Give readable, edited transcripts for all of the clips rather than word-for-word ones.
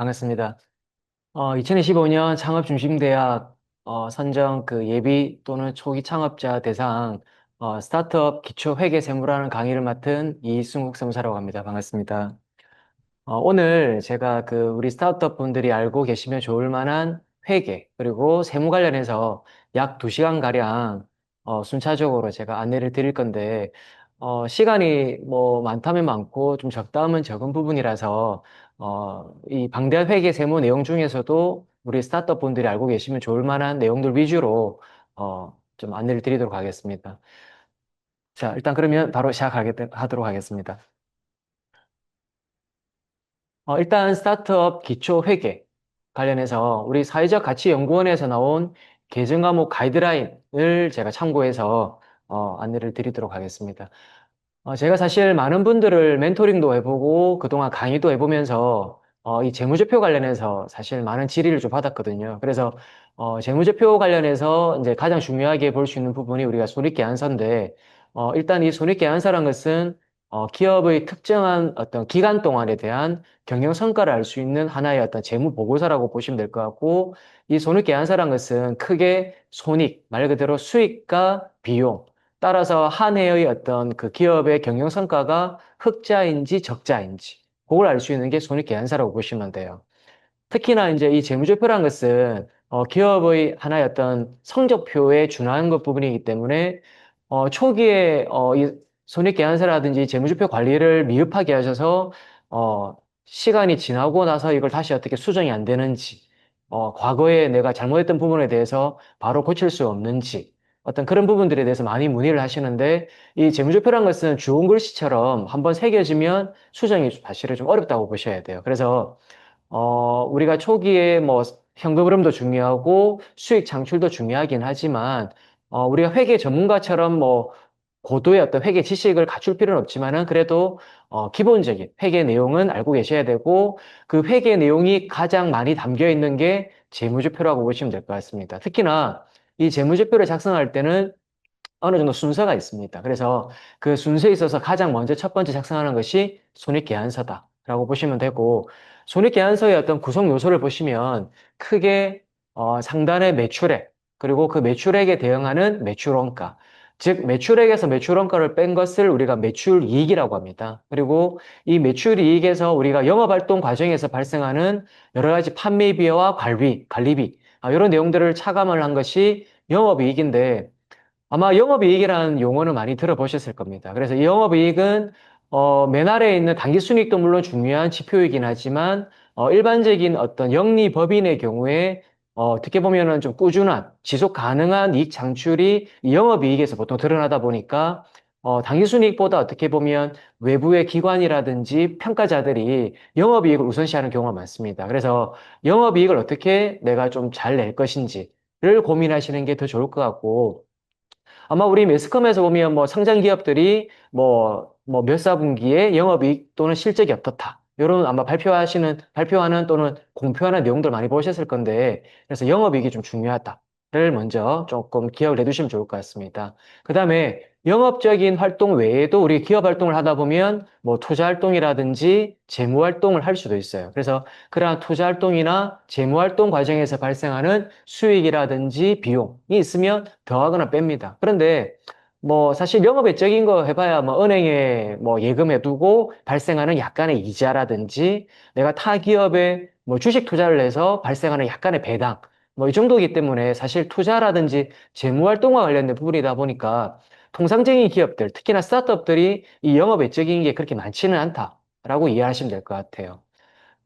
반갑습니다. 2025년 창업중심대학 선정 그 예비 또는 초기 창업자 대상 스타트업 기초회계세무라는 강의를 맡은 이승욱 세무사라고 합니다. 반갑습니다. 오늘 제가 그 우리 스타트업 분들이 알고 계시면 좋을 만한 회계 그리고 세무 관련해서 약 2시간가량 순차적으로 제가 안내를 드릴 건데 시간이 뭐 많다면 많고 좀 적다면 적은 부분이라서 이 방대한 회계 세무 내용 중에서도 우리 스타트업 분들이 알고 계시면 좋을 만한 내용들 위주로 좀 안내를 드리도록 하겠습니다. 자, 일단 그러면 바로 시작하도록 하겠습니다. 일단 스타트업 기초 회계 관련해서 우리 사회적 가치 연구원에서 나온 계정 과목 가이드라인을 제가 참고해서 안내를 드리도록 하겠습니다. 제가 사실 많은 분들을 멘토링도 해보고 그동안 강의도 해보면서 이 재무제표 관련해서 사실 많은 질의를 좀 받았거든요. 그래서 재무제표 관련해서 이제 가장 중요하게 볼 수 있는 부분이 우리가 손익계산서인데 일단 이 손익계산서란 것은 기업의 특정한 어떤 기간 동안에 대한 경영 성과를 알 수 있는 하나의 어떤 재무 보고서라고 보시면 될 것 같고 이 손익계산서란 것은 크게 손익, 말 그대로 수익과 비용 따라서 한 해의 어떤 그 기업의 경영 성과가 흑자인지 적자인지 그걸 알 수 있는 게 손익계산서라고 보시면 돼요. 특히나 이제 이 재무제표라는 것은 기업의 하나의 어떤 성적표에 준하는 것 부분이기 때문에 초기에 이 손익계산서라든지 재무제표 관리를 미흡하게 하셔서 시간이 지나고 나서 이걸 다시 어떻게 수정이 안 되는지 과거에 내가 잘못했던 부분에 대해서 바로 고칠 수 없는지 어떤 그런 부분들에 대해서 많이 문의를 하시는데 이 재무제표란 것은 주홍 글씨처럼 한번 새겨지면 수정이 사실은 좀 어렵다고 보셔야 돼요. 그래서 우리가 초기에 뭐 현금 흐름도 중요하고 수익 창출도 중요하긴 하지만, 우리가 회계 전문가처럼 뭐 고도의 어떤 회계 지식을 갖출 필요는 없지만은 그래도 기본적인 회계 내용은 알고 계셔야 되고 그 회계 내용이 가장 많이 담겨 있는 게 재무제표라고 보시면 될 것 같습니다. 특히나 이 재무제표를 작성할 때는 어느 정도 순서가 있습니다. 그래서 그 순서에 있어서 가장 먼저 첫 번째 작성하는 것이 손익계산서다라고 보시면 되고 손익계산서의 어떤 구성 요소를 보시면 크게 상단의 매출액 그리고 그 매출액에 대응하는 매출원가 즉 매출액에서 매출원가를 뺀 것을 우리가 매출이익이라고 합니다. 그리고 이 매출이익에서 우리가 영업활동 과정에서 발생하는 여러 가지 판매비와 관리비 이런 내용들을 차감을 한 것이 영업이익인데 아마 영업이익이라는 용어는 많이 들어보셨을 겁니다. 그래서 이 영업이익은 맨 아래에 있는 당기순이익도 물론 중요한 지표이긴 하지만 일반적인 어떤 영리법인의 경우에 어떻게 보면은 좀 꾸준한 지속 가능한 이익 창출이 이 영업이익에서 보통 드러나다 보니까 당기순이익보다 어떻게 보면 외부의 기관이라든지 평가자들이 영업이익을 우선시하는 경우가 많습니다. 그래서 영업이익을 어떻게 내가 좀 잘 낼 것인지를 고민하시는 게 더 좋을 것 같고 아마 우리 매스컴에서 보면 뭐 상장 기업들이 뭐 몇 사분기에 영업이익 또는 실적이 어떻다. 이런 아마 발표하는 또는 공표하는 내용들 많이 보셨을 건데, 그래서 영업이익이 좀 중요하다를 먼저 조금 기억을 해두시면 좋을 것 같습니다. 그 다음에 영업적인 활동 외에도 우리 기업 활동을 하다 보면 뭐 투자 활동이라든지 재무 활동을 할 수도 있어요. 그래서 그러한 투자 활동이나 재무 활동 과정에서 발생하는 수익이라든지 비용이 있으면 더하거나 뺍니다. 그런데 뭐 사실 영업 외적인 거 해봐야 뭐 은행에 뭐 예금해두고 발생하는 약간의 이자라든지 내가 타 기업에 뭐 주식 투자를 해서 발생하는 약간의 배당 뭐 이 정도이기 때문에 사실 투자라든지 재무 활동과 관련된 부분이다 보니까 통상적인 기업들 특히나 스타트업들이 이 영업 외적인 게 그렇게 많지는 않다라고 이해하시면 될 것 같아요.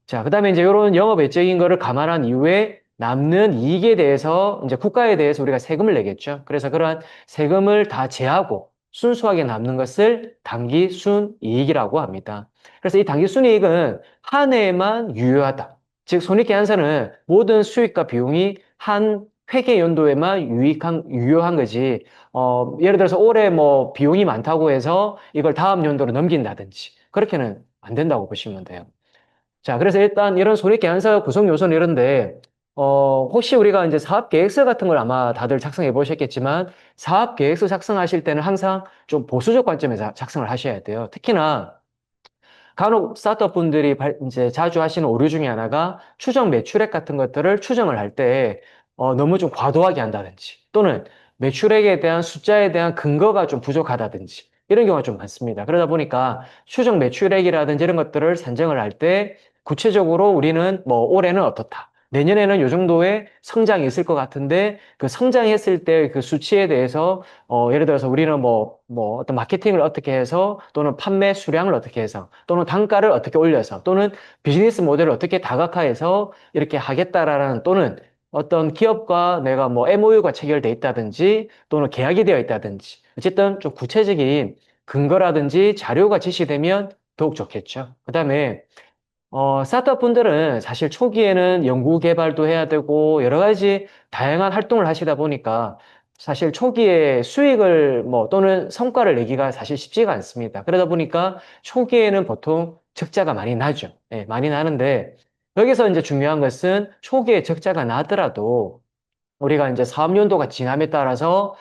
자, 그다음에 이제 이런 영업 외적인 거를 감안한 이후에 남는 이익에 대해서 이제 국가에 대해서 우리가 세금을 내겠죠. 그래서 그러한 세금을 다 제하고 순수하게 남는 것을 당기순이익이라고 합니다. 그래서 이 당기순이익은 한 해에만 유효하다. 즉 손익계산서는 모든 수익과 비용이 한 회계 연도에만 유효한 거지. 예를 들어서 올해 뭐 비용이 많다고 해서 이걸 다음 연도로 넘긴다든지 그렇게는 안 된다고 보시면 돼요. 자, 그래서 일단 이런 손익계산서 구성 요소는 이런데, 혹시 우리가 이제 사업계획서 같은 걸 아마 다들 작성해 보셨겠지만, 사업계획서 작성하실 때는 항상 좀 보수적 관점에서 작성을 하셔야 돼요. 특히나 간혹 스타트업 분들이 이제 자주 하시는 오류 중에 하나가 추정 매출액 같은 것들을 추정을 할 때 너무 좀 과도하게 한다든지 또는 매출액에 대한 숫자에 대한 근거가 좀 부족하다든지 이런 경우가 좀 많습니다. 그러다 보니까 추정 매출액이라든지 이런 것들을 산정을 할 때 구체적으로 우리는 뭐 올해는 어떻다. 내년에는 이 정도의 성장이 있을 것 같은데 그 성장했을 때 그 수치에 대해서 예를 들어서 우리는 뭐 어떤 마케팅을 어떻게 해서 또는 판매 수량을 어떻게 해서 또는 단가를 어떻게 올려서 또는 비즈니스 모델을 어떻게 다각화해서 이렇게 하겠다라는 또는 어떤 기업과 내가 뭐 MOU가 체결돼 있다든지 또는 계약이 되어 있다든지 어쨌든 좀 구체적인 근거라든지 자료가 제시되면 더욱 좋겠죠. 그다음에 스타트업 분들은 사실 초기에는 연구 개발도 해야 되고 여러 가지 다양한 활동을 하시다 보니까 사실 초기에 수익을 뭐 또는 성과를 내기가 사실 쉽지가 않습니다. 그러다 보니까 초기에는 보통 적자가 많이 나죠. 예, 많이 나는데 여기서 이제 중요한 것은 초기에 적자가 나더라도 우리가 이제 사업연도가 지남에 따라서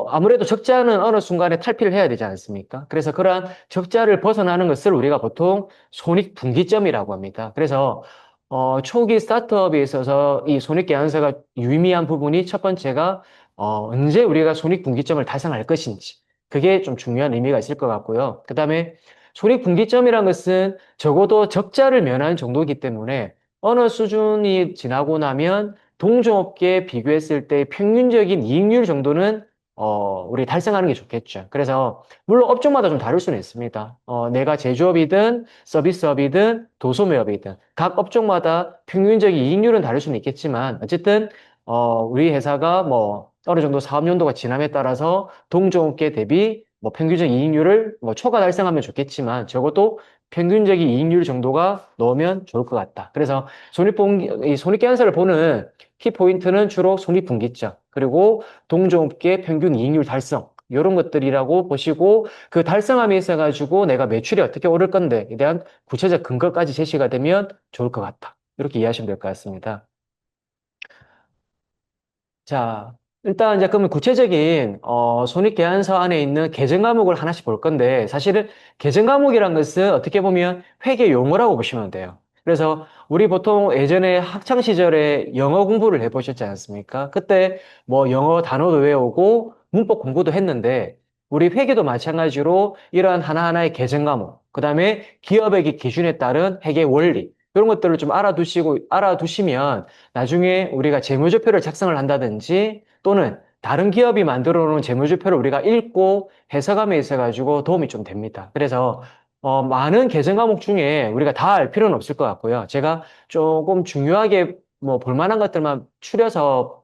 아무래도 적자는 어느 순간에 탈피를 해야 되지 않습니까? 그래서 그러한 적자를 벗어나는 것을 우리가 보통 손익분기점이라고 합니다. 그래서 초기 스타트업에 있어서 이 손익계산서가 유의미한 부분이 첫 번째가 언제 우리가 손익분기점을 달성할 것인지 그게 좀 중요한 의미가 있을 것 같고요. 그다음에 손익분기점이란 것은 적어도 적자를 면하는 정도이기 때문에 어느 수준이 지나고 나면 동종업계에 비교했을 때 평균적인 이익률 정도는 우리 달성하는 게 좋겠죠. 그래서 물론 업종마다 좀 다를 수는 있습니다. 내가 제조업이든 서비스업이든 도소매업이든 각 업종마다 평균적인 이익률은 다를 수는 있겠지만 어쨌든 우리 회사가 뭐 어느 정도 사업 연도가 지남에 따라서 동종업계 대비 뭐 평균적 이익률을 뭐 초과 달성하면 좋겠지만 적어도 평균적인 이익률 정도가 넣으면 좋을 것 같다. 그래서 이 손익계산서를 보는 키포인트는 주로 손익분기점, 그리고 동종업계 평균 이익률 달성, 이런 것들이라고 보시고 그 달성함에 있어 가지고 내가 매출이 어떻게 오를 건데에 대한 구체적 근거까지 제시가 되면 좋을 것 같다. 이렇게 이해하시면 될 것 같습니다. 자, 일단 이제 그러면 구체적인 손익계산서 안에 있는 계정 과목을 하나씩 볼 건데 사실은 계정 과목이란 것은 어떻게 보면 회계 용어라고 보시면 돼요. 그래서 우리 보통 예전에 학창 시절에 영어 공부를 해보셨지 않습니까? 그때 뭐 영어 단어도 외우고 문법 공부도 했는데 우리 회계도 마찬가지로 이러한 하나하나의 계정 과목, 그다음에 기업의 기준에 따른 회계 원리 이런 것들을 좀 알아두시면 나중에 우리가 재무제표를 작성을 한다든지 또는 다른 기업이 만들어 놓은 재무제표를 우리가 읽고 해석함에 있어가지고 도움이 좀 됩니다. 그래서 많은 계정 과목 중에 우리가 다 알 필요는 없을 것 같고요. 제가 조금 중요하게 뭐 볼만한 것들만 추려서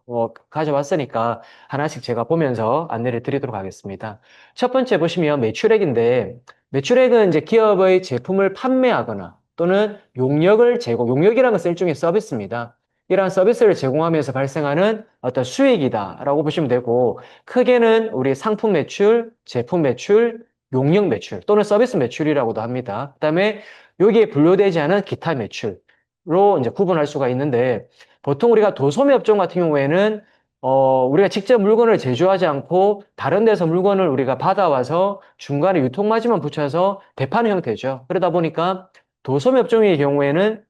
가져왔으니까 하나씩 제가 보면서 안내를 드리도록 하겠습니다. 첫 번째 보시면 매출액인데 매출액은 이제 기업의 제품을 판매하거나 또는 용역이라는 것은 일종의 서비스입니다. 이러한 서비스를 제공하면서 발생하는 어떤 수익이다라고 보시면 되고, 크게는 우리 상품 매출, 제품 매출, 용역 매출 또는 서비스 매출이라고도 합니다. 그다음에 여기에 분류되지 않은 기타 매출로 이제 구분할 수가 있는데, 보통 우리가 도소매 업종 같은 경우에는 우리가 직접 물건을 제조하지 않고 다른 데서 물건을 우리가 받아와서 중간에 유통마진만 붙여서 대파는 형태죠. 그러다 보니까 도소매 업종의 경우에는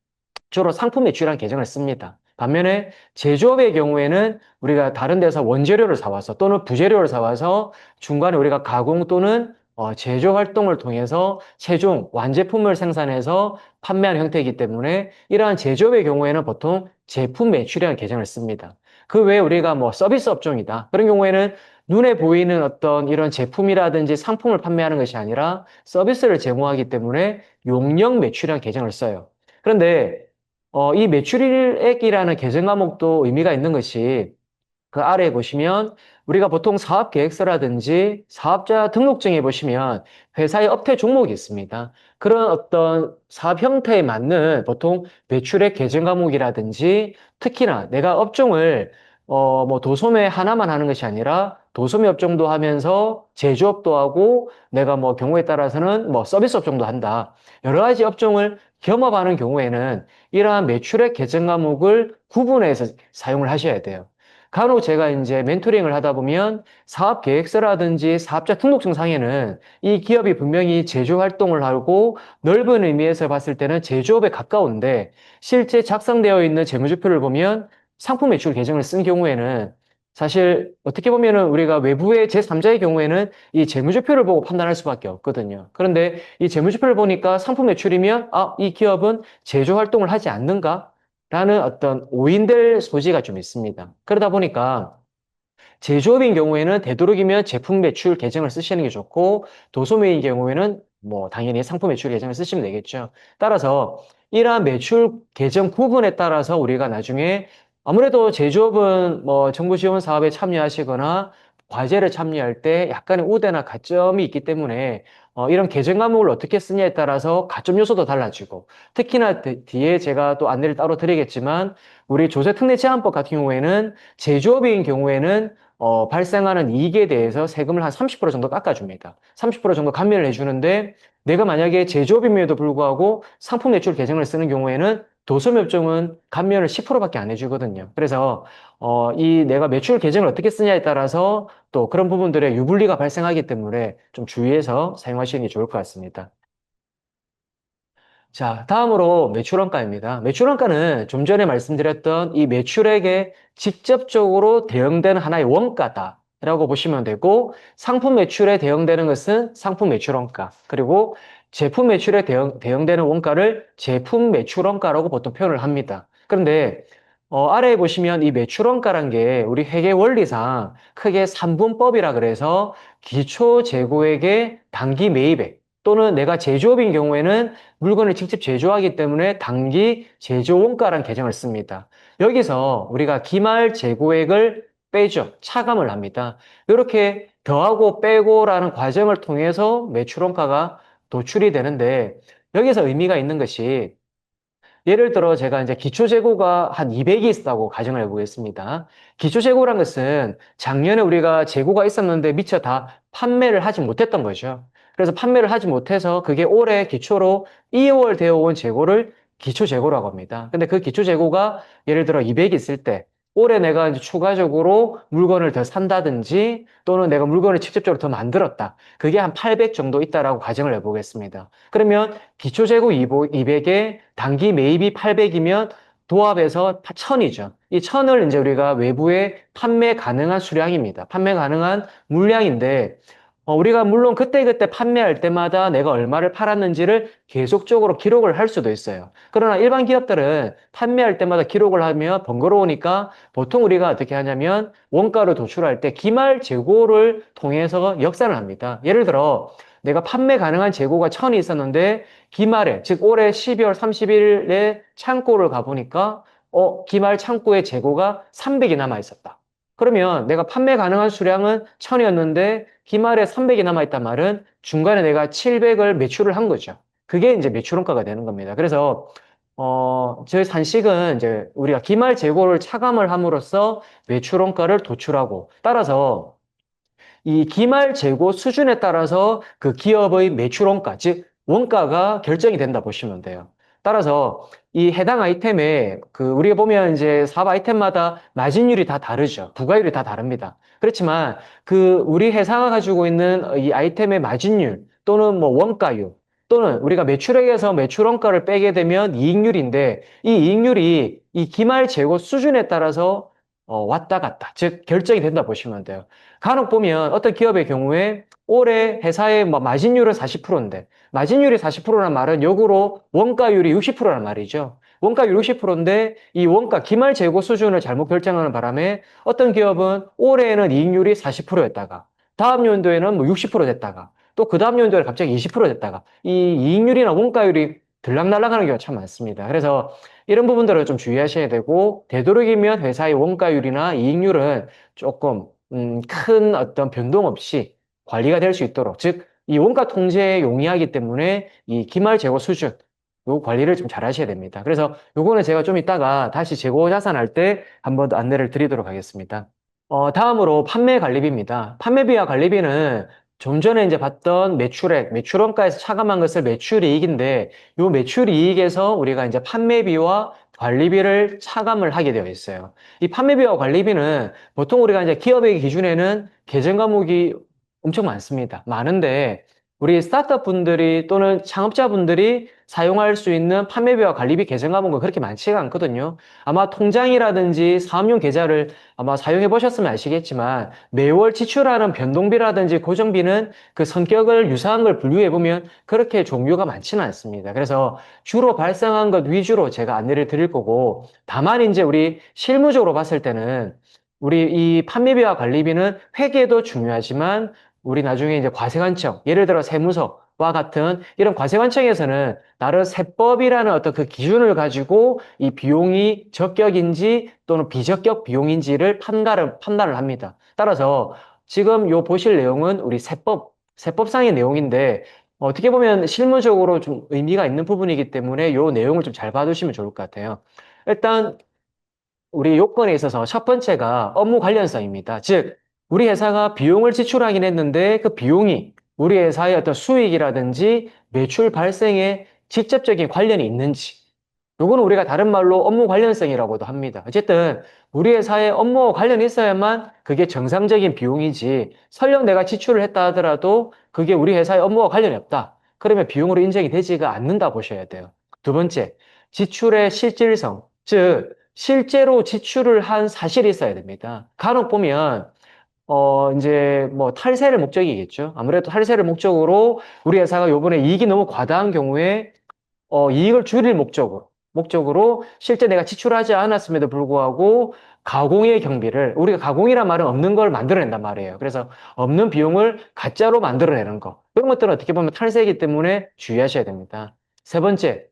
주로 상품 매출이라는 계정을 씁니다. 반면에 제조업의 경우에는 우리가 다른 데서 원재료를 사와서 또는 부재료를 사와서 중간에 우리가 가공 또는 제조 활동을 통해서 최종 완제품을 생산해서 판매하는 형태이기 때문에 이러한 제조업의 경우에는 보통 제품 매출이라는 계정을 씁니다. 그 외에 우리가 뭐 서비스 업종이다. 그런 경우에는 눈에 보이는 어떤 이런 제품이라든지 상품을 판매하는 것이 아니라 서비스를 제공하기 때문에 용역 매출이라는 계정을 써요. 그런데 이 매출액이라는 계정 과목도 의미가 있는 것이 그 아래에 보시면 우리가 보통 사업 계획서라든지 사업자 등록증에 보시면 회사의 업태 종목이 있습니다. 그런 어떤 사업 형태에 맞는 보통 매출액 계정 과목이라든지 특히나 내가 업종을 뭐 도소매 하나만 하는 것이 아니라 도소매 업종도 하면서 제조업도 하고 내가 뭐 경우에 따라서는 뭐 서비스 업종도 한다. 여러 가지 업종을 겸업하는 경우에는 이러한 매출액 계정 과목을 구분해서 사용을 하셔야 돼요. 간혹 제가 이제 멘토링을 하다 보면 사업 계획서라든지 사업자 등록증상에는 이 기업이 분명히 제조 활동을 하고 넓은 의미에서 봤을 때는 제조업에 가까운데 실제 작성되어 있는 재무제표를 보면 상품 매출 계정을 쓴 경우에는 사실 어떻게 보면은 우리가 외부의 제3자의 경우에는 이 재무제표를 보고 판단할 수밖에 없거든요. 그런데 이 재무제표를 보니까 상품 매출이면 이 기업은 제조 활동을 하지 않는가? 라는 어떤 오인될 소지가 좀 있습니다. 그러다 보니까 제조업인 경우에는 되도록이면 제품 매출 계정을 쓰시는 게 좋고 도소매인 경우에는 뭐 당연히 상품 매출 계정을 쓰시면 되겠죠. 따라서 이러한 매출 계정 구분에 따라서 우리가 나중에 아무래도 제조업은 뭐 정부 지원 사업에 참여하시거나 과제를 참여할 때 약간의 우대나 가점이 있기 때문에 이런 계정 과목을 어떻게 쓰냐에 따라서 가점 요소도 달라지고 특히나 뒤에 제가 또 안내를 따로 드리겠지만 우리 조세특례제한법 같은 경우에는 제조업인 경우에는 발생하는 이익에 대해서 세금을 한 30% 정도 깎아줍니다. 30% 정도 감면을 해주는데 내가 만약에 제조업임에도 불구하고 상품 매출 계정을 쓰는 경우에는 도소매업종은 감면을 10%밖에 안 해주거든요. 그래서 이 내가 매출 계정을 어떻게 쓰냐에 따라서 또 그런 부분들의 유불리가 발생하기 때문에 좀 주의해서 사용하시는 게 좋을 것 같습니다. 자, 다음으로 매출원가입니다. 매출원가는 좀 전에 말씀드렸던 이 매출액에 직접적으로 대응되는 하나의 원가다라고 보시면 되고, 상품 매출에 대응되는 것은 상품 매출원가, 그리고 제품 매출에 대응되는 원가를 제품 매출원가라고 보통 표현을 합니다. 그런데 아래에 보시면 이 매출원가란 게 우리 회계 원리상 크게 3분법이라 그래서 기초 재고액의 단기 매입액 또는 내가 제조업인 경우에는 물건을 직접 제조하기 때문에 단기 제조 원가라는 개정을 씁니다. 여기서 우리가 기말 재고액을 빼죠. 차감을 합니다. 이렇게 더하고 빼고라는 과정을 통해서 매출 원가가 도출이 되는데 여기서 의미가 있는 것이 예를 들어 제가 이제 기초 재고가 한 200이 있다고 가정을 해보겠습니다. 기초 재고란 것은 작년에 우리가 재고가 있었는데 미처 다 판매를 하지 못했던 거죠. 그래서 판매를 하지 못해서 그게 올해 기초로 2월 되어 온 재고를 기초 재고라고 합니다. 근데 그 기초 재고가 예를 들어 200이 있을 때 올해 내가 이제 추가적으로 물건을 더 산다든지 또는 내가 물건을 직접적으로 더 만들었다. 그게 한 800 정도 있다라고 가정을 해보겠습니다. 그러면 기초 재고 200에 단기 매입이 800이면 도합해서 1000이죠. 이 1000을 이제 우리가 외부에 판매 가능한 수량입니다. 판매 가능한 물량인데 우리가 물론 그때그때 판매할 때마다 내가 얼마를 팔았는지를 계속적으로 기록을 할 수도 있어요. 그러나 일반 기업들은 판매할 때마다 기록을 하면 번거로우니까 보통 우리가 어떻게 하냐면 원가를 도출할 때 기말 재고를 통해서 역산을 합니다. 예를 들어 내가 판매 가능한 재고가 1000이 있었는데 기말에 즉 올해 12월 30일에 창고를 가보니까 기말 창고에 재고가 300이 남아 있었다. 그러면 내가 판매 가능한 수량은 1000이었는데 기말에 300이 남아있단 말은 중간에 내가 700을 매출을 한 거죠. 그게 이제 매출원가가 되는 겁니다. 그래서 저희 산식은 이제 우리가 기말 재고를 차감을 함으로써 매출원가를 도출하고 따라서 이 기말 재고 수준에 따라서 그 기업의 매출 원가, 즉 원가가 결정이 된다 보시면 돼요. 따라서 이 해당 아이템에 그 우리가 보면 이제 사업 아이템마다 마진율이 다 다르죠. 부가율이 다 다릅니다. 그렇지만 그 우리 회사가 가지고 있는 이 아이템의 마진율 또는 뭐 원가율 또는 우리가 매출액에서 매출 원가를 빼게 되면 이익률인데 이 이익률이 이 기말 재고 수준에 따라서 왔다 갔다, 즉 결정이 된다 보시면 돼요. 간혹 보면 어떤 기업의 경우에 올해 회사의 뭐 마진율은 40%인데 마진율이 40%란 말은 역으로 원가율이 60%란 말이죠. 원가율 60%인데 이 원가 기말 재고 수준을 잘못 결정하는 바람에 어떤 기업은 올해에는 이익률이 40%였다가 다음 연도에는 뭐 60% 됐다가 또 그 다음 연도에 갑자기 20% 됐다가 이 이익률이나 원가율이 들락날락하는 경우가 참 많습니다. 그래서 이런 부분들을 좀 주의하셔야 되고 되도록이면 회사의 원가율이나 이익률은 조금 큰 어떤 변동 없이 관리가 될 수 있도록, 즉, 이 원가 통제에 용이하기 때문에 이 기말 재고 수준, 요 관리를 좀 잘 하셔야 됩니다. 그래서 요거는 제가 좀 이따가 다시 재고 자산할 때 한 번 더 안내를 드리도록 하겠습니다. 다음으로 판매 관리비입니다. 판매비와 관리비는 좀 전에 이제 봤던 매출액, 매출원가에서 차감한 것을 매출이익인데, 요 매출이익에서 우리가 이제 판매비와 관리비를 차감을 하게 되어 있어요. 이 판매비와 관리비는 보통 우리가 이제 기업의 기준에는 계정 과목이 엄청 많습니다. 많은데, 우리 스타트업 분들이 또는 창업자분들이 사용할 수 있는 판매비와 관리비 계정 과목은 그렇게 많지가 않거든요. 아마 통장이라든지 사업용 계좌를 아마 사용해 보셨으면 아시겠지만, 매월 지출하는 변동비라든지 고정비는 그 성격을 유사한 걸 분류해 보면 그렇게 종류가 많지는 않습니다. 그래서 주로 발생한 것 위주로 제가 안내를 드릴 거고, 다만 이제 우리 실무적으로 봤을 때는 우리 이 판매비와 관리비는 회계도 중요하지만 우리 나중에 이제 과세관청, 예를 들어 세무서와 같은 이런 과세관청에서는 나름 세법이라는 어떤 그 기준을 가지고 이 비용이 적격인지 또는 비적격 비용인지를 판단을 합니다. 따라서 지금 요 보실 내용은 우리 세법상의 내용인데 어떻게 보면 실무적으로 좀 의미가 있는 부분이기 때문에 요 내용을 좀 잘 봐두시면 좋을 것 같아요. 일단 우리 요건에 있어서 첫 번째가 업무 관련성입니다. 즉, 우리 회사가 비용을 지출하긴 했는데 그 비용이 우리 회사의 어떤 수익이라든지 매출 발생에 직접적인 관련이 있는지, 요거는 우리가 다른 말로 업무 관련성이라고도 합니다. 어쨌든 우리 회사의 업무와 관련이 있어야만 그게 정상적인 비용이지, 설령 내가 지출을 했다 하더라도 그게 우리 회사의 업무와 관련이 없다, 그러면 비용으로 인정이 되지가 않는다 보셔야 돼요. 두 번째, 지출의 실질성, 즉 실제로 지출을 한 사실이 있어야 됩니다. 간혹 보면 이제 뭐 탈세를 목적이겠죠. 아무래도 탈세를 목적으로 우리 회사가 요번에 이익이 너무 과다한 경우에 이익을 줄일 목적으로 실제 내가 지출하지 않았음에도 불구하고 가공의 경비를, 우리가 가공이란 말은 없는 걸 만들어낸단 말이에요. 그래서 없는 비용을 가짜로 만들어내는 거. 그런 것들은 어떻게 보면 탈세이기 때문에 주의하셔야 됩니다. 세 번째,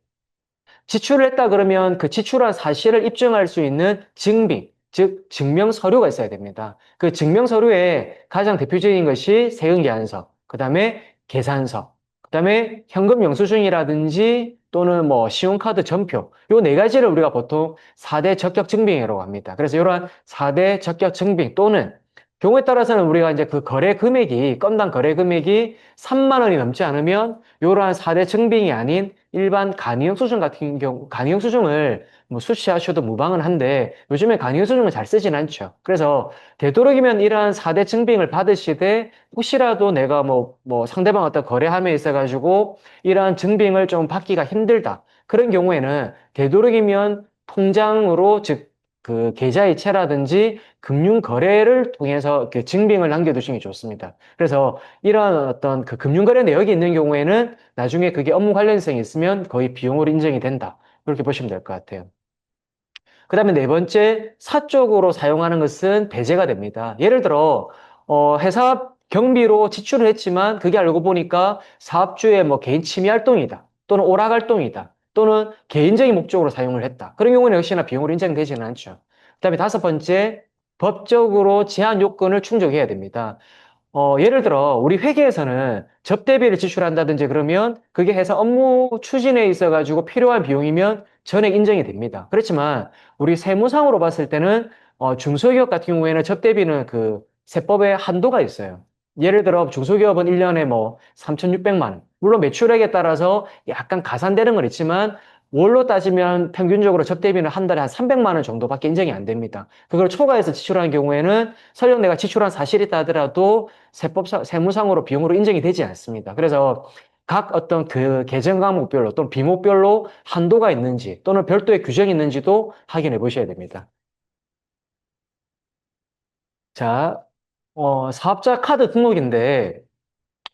지출을 했다 그러면 그 지출한 사실을 입증할 수 있는 증빙, 즉 증명 서류가 있어야 됩니다. 그 증명 서류에 가장 대표적인 것이 세금계산서, 그다음에 계산서, 그다음에 현금 영수증이라든지 또는 뭐 신용카드 전표, 요 네 가지를 우리가 보통 4대 적격 증빙이라고 합니다. 그래서 이러한 4대 적격 증빙 또는 경우에 따라서는 우리가 이제 그 거래 금액이, 건당 거래 금액이 3만 원이 넘지 않으면 이러한 4대 증빙이 아닌 일반 간이영수증 같은 경우, 간이영수증을 뭐 수시하셔도 무방은 한데 요즘에 간이영수증을 잘 쓰진 않죠. 그래서 되도록이면 이러한 4대 증빙을 받으시되 혹시라도 내가 뭐 상대방 어떤 거래함에 있어가지고 이러한 증빙을 좀 받기가 힘들다, 그런 경우에는 되도록이면 통장으로, 즉 그 계좌이체라든지 금융 거래를 통해서 그 증빙을 남겨두시는 게 좋습니다. 그래서 이러한 어떤 그 금융거래 내역이 있는 경우에는 나중에 그게 업무 관련성이 있으면 거의 비용으로 인정이 된다, 그렇게 보시면 될 것 같아요. 그 다음에 네 번째, 사적으로 사용하는 것은 배제가 됩니다. 예를 들어, 회사 경비로 지출을 했지만 그게 알고 보니까 사업주의 뭐 개인 취미 활동이다, 또는 오락 활동이다, 또는 개인적인 목적으로 사용을 했다. 그런 경우는 역시나 비용으로 인정되지는 않죠. 그 다음에 다섯 번째, 법적으로 제한 요건을 충족해야 됩니다. 예를 들어, 우리 회계에서는 접대비를 지출한다든지 그러면 그게 회사 업무 추진에 있어가지고 필요한 비용이면 전액 인정이 됩니다. 그렇지만 우리 세무상으로 봤을 때는 중소기업 같은 경우에는 접대비는 그 세법에 한도가 있어요. 예를 들어 중소기업은 1년에 뭐 3,600만 원. 물론 매출액에 따라서 약간 가산되는 건 있지만 월로 따지면 평균적으로 접대비는 한 달에 한 300만 원 정도밖에 인정이 안 됩니다. 그걸 초과해서 지출하는 경우에는 설령 내가 지출한 사실이 있다 하더라도 세무상으로 비용으로 인정이 되지 않습니다. 그래서 각 어떤 그 계정 과목별로 또는 비목별로 한도가 있는지 또는 별도의 규정이 있는지도 확인해 보셔야 됩니다. 자, 사업자 카드 등록인데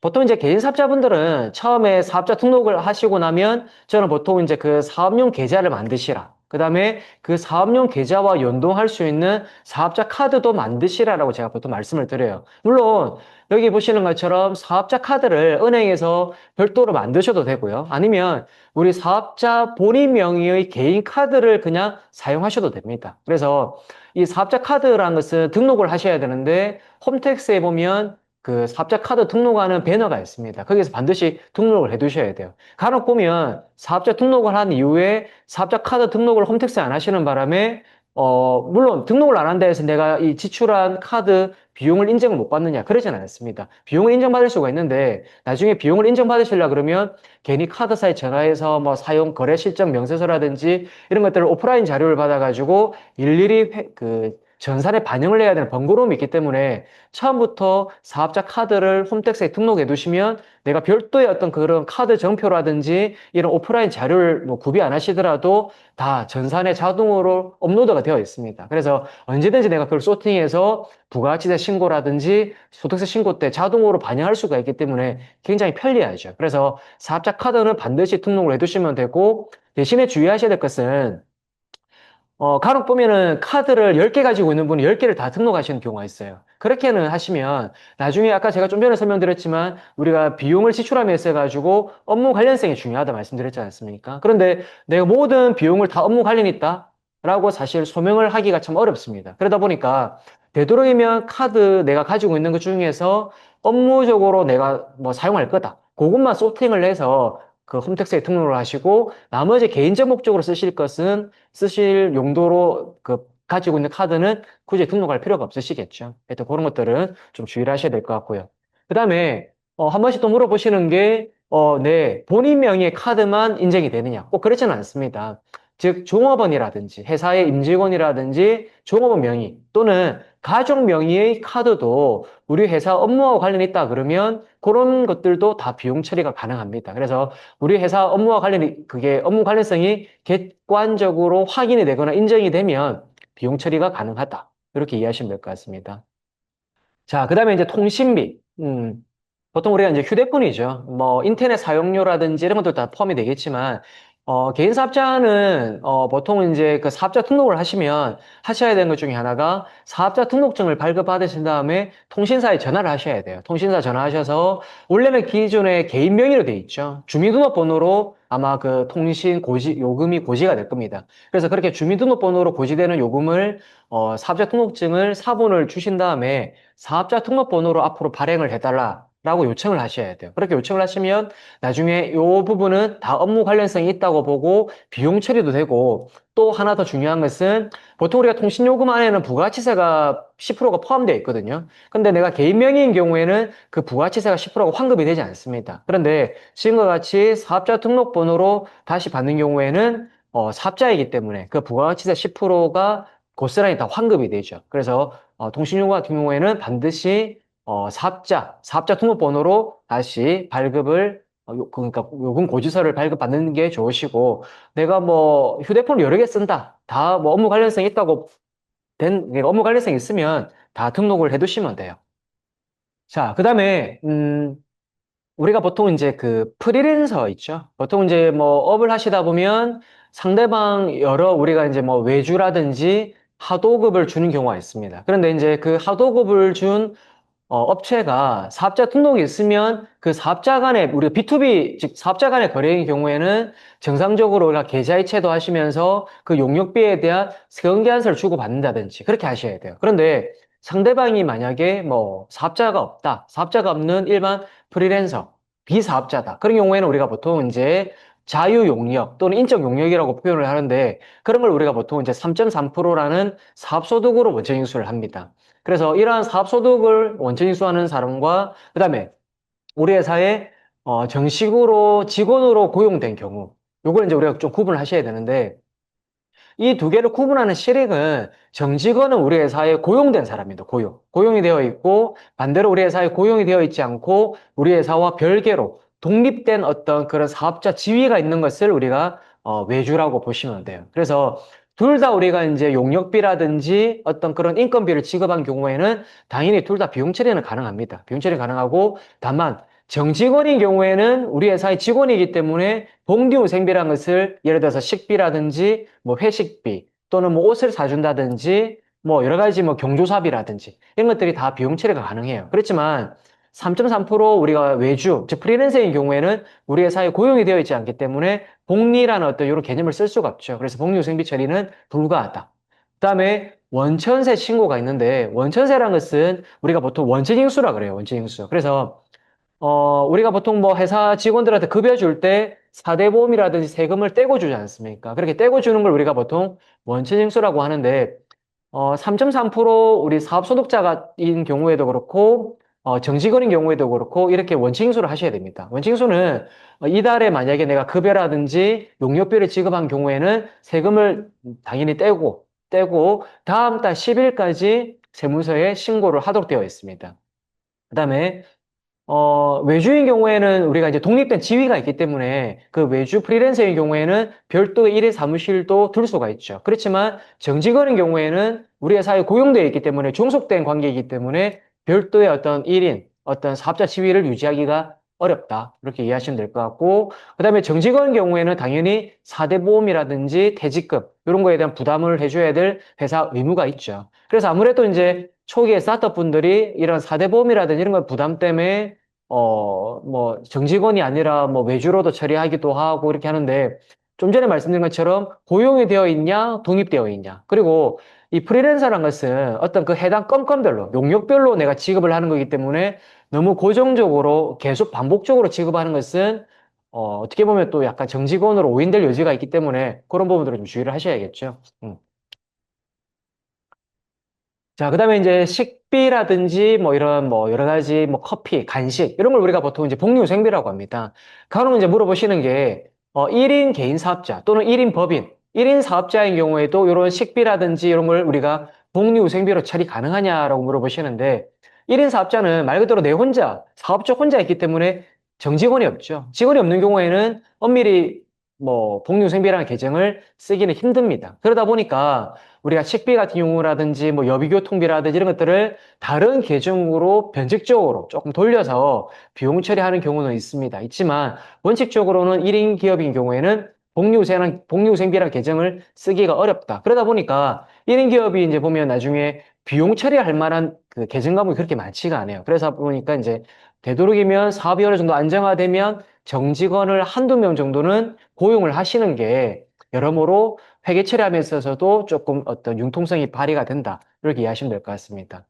보통 이제 개인 사업자분들은 처음에 사업자 등록을 하시고 나면 저는 보통 이제 그 사업용 계좌를 만드시라, 그 다음에 그 사업용 계좌와 연동할 수 있는 사업자 카드도 만드시라라고 제가 보통 말씀을 드려요. 물론 여기 보시는 것처럼 사업자 카드를 은행에서 별도로 만드셔도 되고요. 아니면 우리 사업자 본인 명의의 개인 카드를 그냥 사용하셔도 됩니다. 그래서 이 사업자 카드라는 것은 등록을 하셔야 되는데 홈택스에 보면 그 사업자 카드 등록하는 배너가 있습니다. 거기서 반드시 등록을 해 두셔야 돼요. 간혹 보면 사업자 등록을 한 이후에 사업자 카드 등록을 홈택스에 안 하시는 바람에 물론 등록을 안 한다 해서 내가 이 지출한 카드 비용을 인정을 못 받느냐? 그러진 않습니다. 비용을 인정받을 수가 있는데 나중에 비용을 인정받으시려 그러면 괜히 카드사에 전화해서 뭐 사용 거래 실적 명세서라든지 이런 것들을 오프라인 자료를 받아가지고 일일이 그 전산에 반영을 해야 되는 번거로움이 있기 때문에 처음부터 사업자 카드를 홈택스에 등록해 두시면 내가 별도의 어떤 그런 카드 정표라든지 이런 오프라인 자료를 뭐 구비 안 하시더라도 다 전산에 자동으로 업로드가 되어 있습니다. 그래서 언제든지 내가 그걸 소팅해서 부가가치세 신고라든지 소득세 신고 때 자동으로 반영할 수가 있기 때문에 굉장히 편리하죠. 그래서 사업자 카드는 반드시 등록을 해두시면 되고 대신에 주의하셔야 될 것은 간혹 보면은 카드를 10개 가지고 있는 분이 10개를 다 등록하시는 경우가 있어요. 그렇게는 하시면 나중에 아까 제가 좀 전에 설명드렸지만 우리가 비용을 지출함에 있어 가지고 업무 관련성이 중요하다 말씀드렸지 않습니까? 그런데 내가 모든 비용을 다 업무 관련이 있다? 라고 사실 소명을 하기가 참 어렵습니다. 그러다 보니까 되도록이면 카드 내가 가지고 있는 것 중에서 업무적으로 내가 뭐 사용할 거다. 그것만 소팅을 해서 그 홈택스에 등록을 하시고 나머지 개인적 목적으로 쓰실 것은 쓰실 용도로 그 가지고 있는 카드는 굳이 등록할 필요가 없으시겠죠. 하여튼 그런 것들은 좀 주의를 하셔야 될 것 같고요. 그 다음에 한 번씩 또 물어보시는 게 네, 본인 명의의 카드만 인정이 되느냐? 꼭 그렇지는 않습니다. 즉 종업원이라든지 회사의 임직원이라든지 종업원 명의 또는 가족 명의의 카드도 우리 회사 업무와 관련이 있다 그러면 그런 것들도 다 비용 처리가 가능합니다. 그래서 우리 회사 업무와 관련이, 그게 업무 관련성이 객관적으로 확인이 되거나 인정이 되면 비용 처리가 가능하다. 이렇게 이해하시면 될 것 같습니다. 자, 그 다음에 이제 통신비. 보통 우리가 이제 휴대폰이죠. 뭐, 인터넷 사용료라든지 이런 것들 다 포함이 되겠지만, 개인 사업자는, 보통 이제 그 사업자 등록을 하시면 하셔야 되는 것 중에 하나가 사업자 등록증을 발급받으신 다음에 통신사에 전화를 하셔야 돼요. 통신사 전화하셔서, 원래는 기존에 개인 명의로 돼 있죠. 주민등록번호로 아마 그 통신 고지, 요금이 고지가 될 겁니다. 그래서 그렇게 주민등록번호로 고지되는 요금을, 사업자 등록증을 사본을 주신 다음에 사업자 등록번호로 앞으로 발행을 해달라라고 요청을 하셔야 돼요. 그렇게 요청을 하시면 나중에 이 부분은 다 업무 관련성이 있다고 보고 비용 처리도 되고 또 하나 더 중요한 것은 보통 우리가 통신요금 안에는 부가가치세가 10%가 포함되어 있거든요. 근데 내가 개인 명의인 경우에는 그 부가가치세가 10%가 환급이 되지 않습니다. 그런데 지금과 같이 사업자 등록번호로 다시 받는 경우에는 사업자이기 때문에 그 부가가치세 10%가 고스란히 다 환급이 되죠. 그래서 통신요금 같은 경우에는 반드시 사업자 등록번호로 다시 발급을 그러니까 요금 고지서를 발급받는 게 좋으시고 내가 뭐 휴대폰을 여러 개 쓴다. 다 뭐 업무 관련성이 있다고 그러니까 업무 관련성이 있으면 다 등록을 해 두시면 돼요. 자, 그다음에 우리가 보통 이제 그 프리랜서 있죠. 보통 이제 뭐 업을 하시다 보면 상대방 여러 우리가 이제 뭐 외주라든지 하도급을 주는 경우가 있습니다. 그런데 이제 그 하도급을 준 업체가 사업자 등록이 있으면 그 사업자 간의, 우리가 B2B, 즉 사업자 간의 거래인 경우에는 정상적으로 우리가 계좌이체도 하시면서 그 용역비에 대한 세금계산서를 주고받는다든지 그렇게 하셔야 돼요. 그런데 상대방이 만약에 뭐 사업자가 없다, 사업자가 없는 일반 프리랜서, 비사업자다. 그런 경우에는 우리가 보통 이제 자유용역 또는 인적용역이라고 표현을 하는데 그런 걸 우리가 보통 이제 3.3%라는 사업소득으로 원천징수를 합니다. 그래서 이러한 사업소득을 원천징수하는 사람과 그다음에 우리 회사에 정식으로 직원으로 고용된 경우 요걸 이제 우리가 좀 구분을 하셔야 되는데 이 두 개를 구분하는 실익은 정직원은 우리 회사에 고용된 사람입니다. 고용이 되어 있고 반대로 우리 회사에 고용이 되어 있지 않고 우리 회사와 별개로 독립된 어떤 그런 사업자 지위가 있는 것을 우리가 외주라고 보시면 돼요. 그래서 둘 다 우리가 이제 용역비라든지 어떤 그런 인건비를 지급한 경우에는 당연히 둘 다 비용 처리는 가능합니다. 비용 처리 가능하고 다만 정직원인 경우에는 우리 회사의 직원이기 때문에 복리후생비라는 것을 예를 들어서 식비라든지 뭐 회식비 또는 뭐 옷을 사준다든지 뭐 여러 가지 뭐 경조사비라든지 이런 것들이 다 비용 처리가 가능해요. 그렇지만 3.3% 우리가 외주, 즉 프리랜서인 경우에는 우리 회사에 고용이 되어 있지 않기 때문에 복리라는 어떤 이런 개념을 쓸 수가 없죠. 그래서 복리후생비 처리는 불가하다. 그다음에 원천세 신고가 있는데 원천세라는 것은 우리가 보통 원천징수라 그래요. 원천징수. 그래서 우리가 보통 뭐 회사 직원들한테 급여 줄 때 4대 보험이라든지 세금을 떼고 주지 않습니까? 그렇게 떼고 주는 걸 우리가 보통 원천징수라고 하는데, 3.3% 우리 사업소득자인 경우에도 그렇고, 정직원인 경우에도 그렇고, 이렇게 원칙인수를 하셔야 됩니다. 원칙인수는 이달에 만약에 내가 급여라든지 용역비를 지급한 경우에는 세금을 당연히 떼고, 다음 달 10일까지 세무서에 신고를 하도록 되어 있습니다. 그 다음에 외주인 경우에는 우리가 이제 독립된 지위가 있기 때문에 그 외주 프리랜서인 경우에는 별도의 일일 사무실도 둘 수가 있죠. 그렇지만 정직원인 경우에는 우리 회사에 고용되어 있기 때문에 종속된 관계이기 때문에 별도의 어떤 일인, 어떤 사업자 지위를 유지하기가 어렵다. 이렇게 이해하시면 될 것 같고, 그 다음에 정직원 경우에는 당연히 4대 보험이라든지 퇴직금, 이런 거에 대한 부담을 해줘야 될 회사 의무가 있죠. 그래서 아무래도 이제 초기에 스타트업 분들이 이런 4대 보험이라든지 이런 걸 부담 때문에 뭐, 정직원이 아니라 뭐 외주로도 처리하기도 하고 이렇게 하는데, 좀 전에 말씀드린 것처럼 고용이 되어 있냐, 독립되어 있냐. 그리고 이 프리랜서란 것은 어떤 그 해당 건건별로, 용역별로 내가 지급을 하는 거기 때문에 너무 고정적으로 계속 반복적으로 지급하는 것은 어떻게 보면 또 약간 정직원으로 오인될 여지가 있기 때문에 그런 부분들을 좀 주의를 하셔야겠죠. 자, 그다음에 이제 식비라든지 뭐 이런 뭐 여러 가지 뭐 커피, 간식 이런 걸 우리가 보통 이제 복리후생비라고 합니다. 간혹 이제 물어보시는 게 1인 개인 사업자 또는 1인 법인, 1인 사업자인 경우에도 이런 식비라든지 이런 걸 우리가 복리후생비로 처리 가능하냐라고 물어보시는데 1인 사업자는 말 그대로 내 혼자, 사업적 혼자 있기 때문에 정직원이 없죠. 직원이 없는 경우에는 엄밀히 뭐 복리후생비라는 계정을 쓰기는 힘듭니다. 그러다 보니까 우리가 식비 같은 경우라든지 뭐 여비교통비라든지 이런 것들을 다른 계정으로 변칙적으로 조금 돌려서 비용 처리하는 경우는 있습니다. 있지만 원칙적으로는 1인 기업인 경우에는 복리후생비라는 계정을 쓰기가 어렵다. 그러다 보니까 1인 기업이 이제 보면 나중에 비용 처리할 만한 그 계정 과목이 그렇게 많지가 않아요. 그래서 보니까 이제 되도록이면 사업이 어느 정도 안정화되면 정직원을 한두 명 정도는 고용을 하시는 게 여러모로 회계 처리함에 있어서도 조금 어떤 융통성이 발휘가 된다. 이렇게 이해하시면 될 것 같습니다.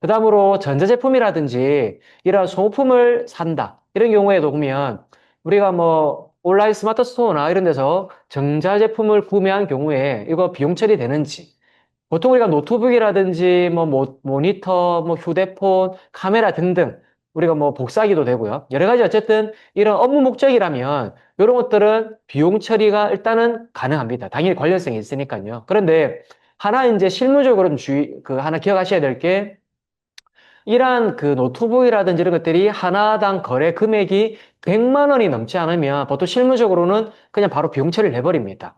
그 다음으로 전자제품이라든지 이런 소모품을 산다. 이런 경우에도 보면 우리가 뭐 온라인 스마트 스토어나 이런 데서 전자제품을 구매한 경우에 이거 비용 처리되는지 보통 우리가 노트북이라든지 뭐 모니터, 뭐 휴대폰, 카메라 등등 우리가 뭐 복사기도 되고요. 여러 가지 어쨌든 이런 업무 목적이라면 이런 것들은 비용 처리가 일단은 가능합니다. 당연히 관련성이 있으니까요. 그런데 하나 이제 실무적으로 좀 하나 기억하셔야 될 게 이러한 그 노트북이라든지 이런 것들이 하나당 거래 금액이 100만 원이 넘지 않으면 보통 실무적으로는 그냥 바로 비용 처리를 해버립니다.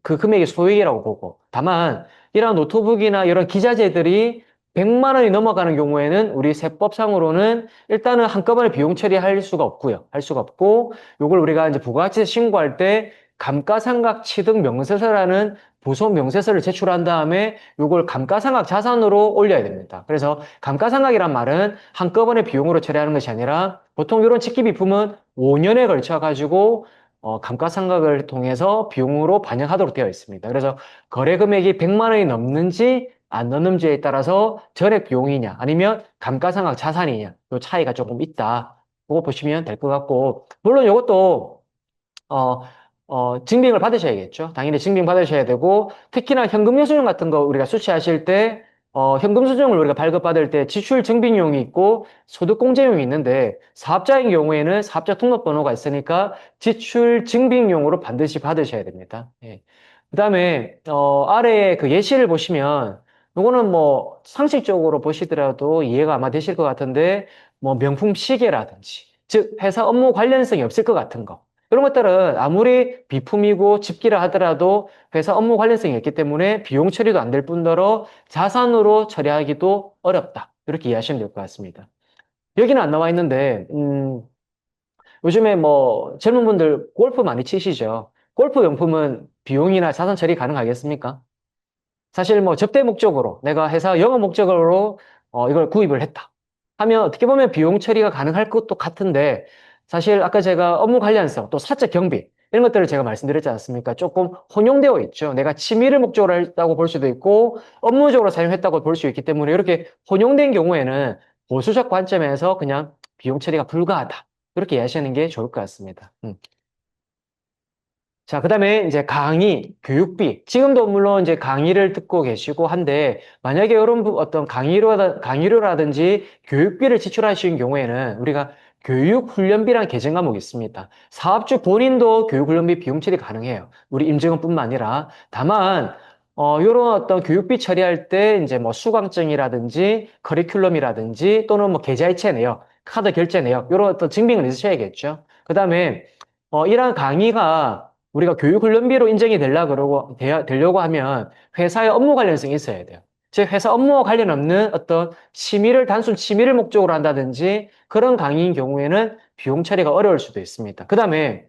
그 금액이 소액이라고 보고. 다만, 이런 노트북이나 이런 기자재들이 100만 원이 넘어가는 경우에는 우리 세법상으로는 일단은 한꺼번에 비용 처리할 수가 없고요. 할 수가 없고, 요걸 우리가 이제 부가가치세 신고할 때 감가상각 취득 명세서라는 부속 명세서를 제출한 다음에 요걸 감가상각 자산으로 올려야 됩니다. 그래서 감가상각이란 말은 한꺼번에 비용으로 처리하는 것이 아니라 보통 이런 직기비품은 5년에 걸쳐 가지고 감가상각을 통해서 비용으로 반영하도록 되어 있습니다. 그래서 거래 금액이 100만 원이 넘는지 안 넘는지에 따라서 전액 비용이냐 아니면 감가상각 자산이냐 이 차이가 조금 있다. 그거 보시면 될 것 같고 물론 이것도 어, 증빙을 받으셔야겠죠. 당연히 증빙 받으셔야 되고, 특히나 현금 영수증 같은 거 우리가 수취하실 때, 현금 수증을 우리가 발급받을 때 지출 증빙용이 있고 소득공제용이 있는데, 사업자인 경우에는 사업자 등록번호가 있으니까 지출 증빙용으로 반드시 받으셔야 됩니다. 예. 그 다음에, 아래에 그 예시를 보시면, 이거는 뭐 상식적으로 보시더라도 이해가 아마 되실 것 같은데, 뭐 명품 시계라든지, 즉 회사 업무 관련성이 없을 것 같은 거. 이런 것들은 아무리 비품이고 집기라 하더라도 회사 업무 관련성이 있기 때문에 비용 처리도 안 될 뿐더러 자산으로 처리하기도 어렵다. 이렇게 이해하시면 될 것 같습니다. 여기는 안 나와 있는데, 요즘에 뭐 젊은 분들 골프 많이 치시죠? 골프 용품은 비용이나 자산 처리 가능하겠습니까? 사실 뭐 접대 목적으로 내가 회사 영업 목적으로 이걸 구입을 했다 하면 어떻게 보면 비용 처리가 가능할 것도 같은데 사실 아까 제가 업무 관련성 또 사적 경비 이런 것들을 제가 말씀드렸지 않습니까? 조금 혼용되어 있죠. 내가 취미를 목적으로 했다고 볼 수도 있고 업무적으로 사용했다고 볼 수 있기 때문에 이렇게 혼용된 경우에는 보수적 관점에서 그냥 비용 처리가 불가하다. 이렇게 이해하시는 게 좋을 것 같습니다. 자, 그다음에 이제 강의, 교육비. 지금도 물론 이제 강의를 듣고 계시고 한데, 만약에 이런 어떤 강의료라든지 교육비를 지출하시는 경우에는 우리가 교육훈련비라는 계정 과목이 있습니다. 사업주 본인도 교육훈련비 비용 처리 가능해요. 우리 임직원뿐만 아니라. 다만, 이런 어떤 교육비 처리할 때 이제 뭐 수강증이라든지 커리큘럼이라든지 또는 뭐 계좌이체 내역, 카드 결제 내역, 이런 어떤 증빙을 있으셔야겠죠. 그다음에 이러한 강의가 우리가 교육훈련비로 인정이 되려고 하면 회사의 업무 관련성이 있어야 돼요. 즉, 회사 업무와 관련 없는 어떤 단순 취미를 목적으로 한다든지 그런 강의인 경우에는 비용 처리가 어려울 수도 있습니다. 그 다음에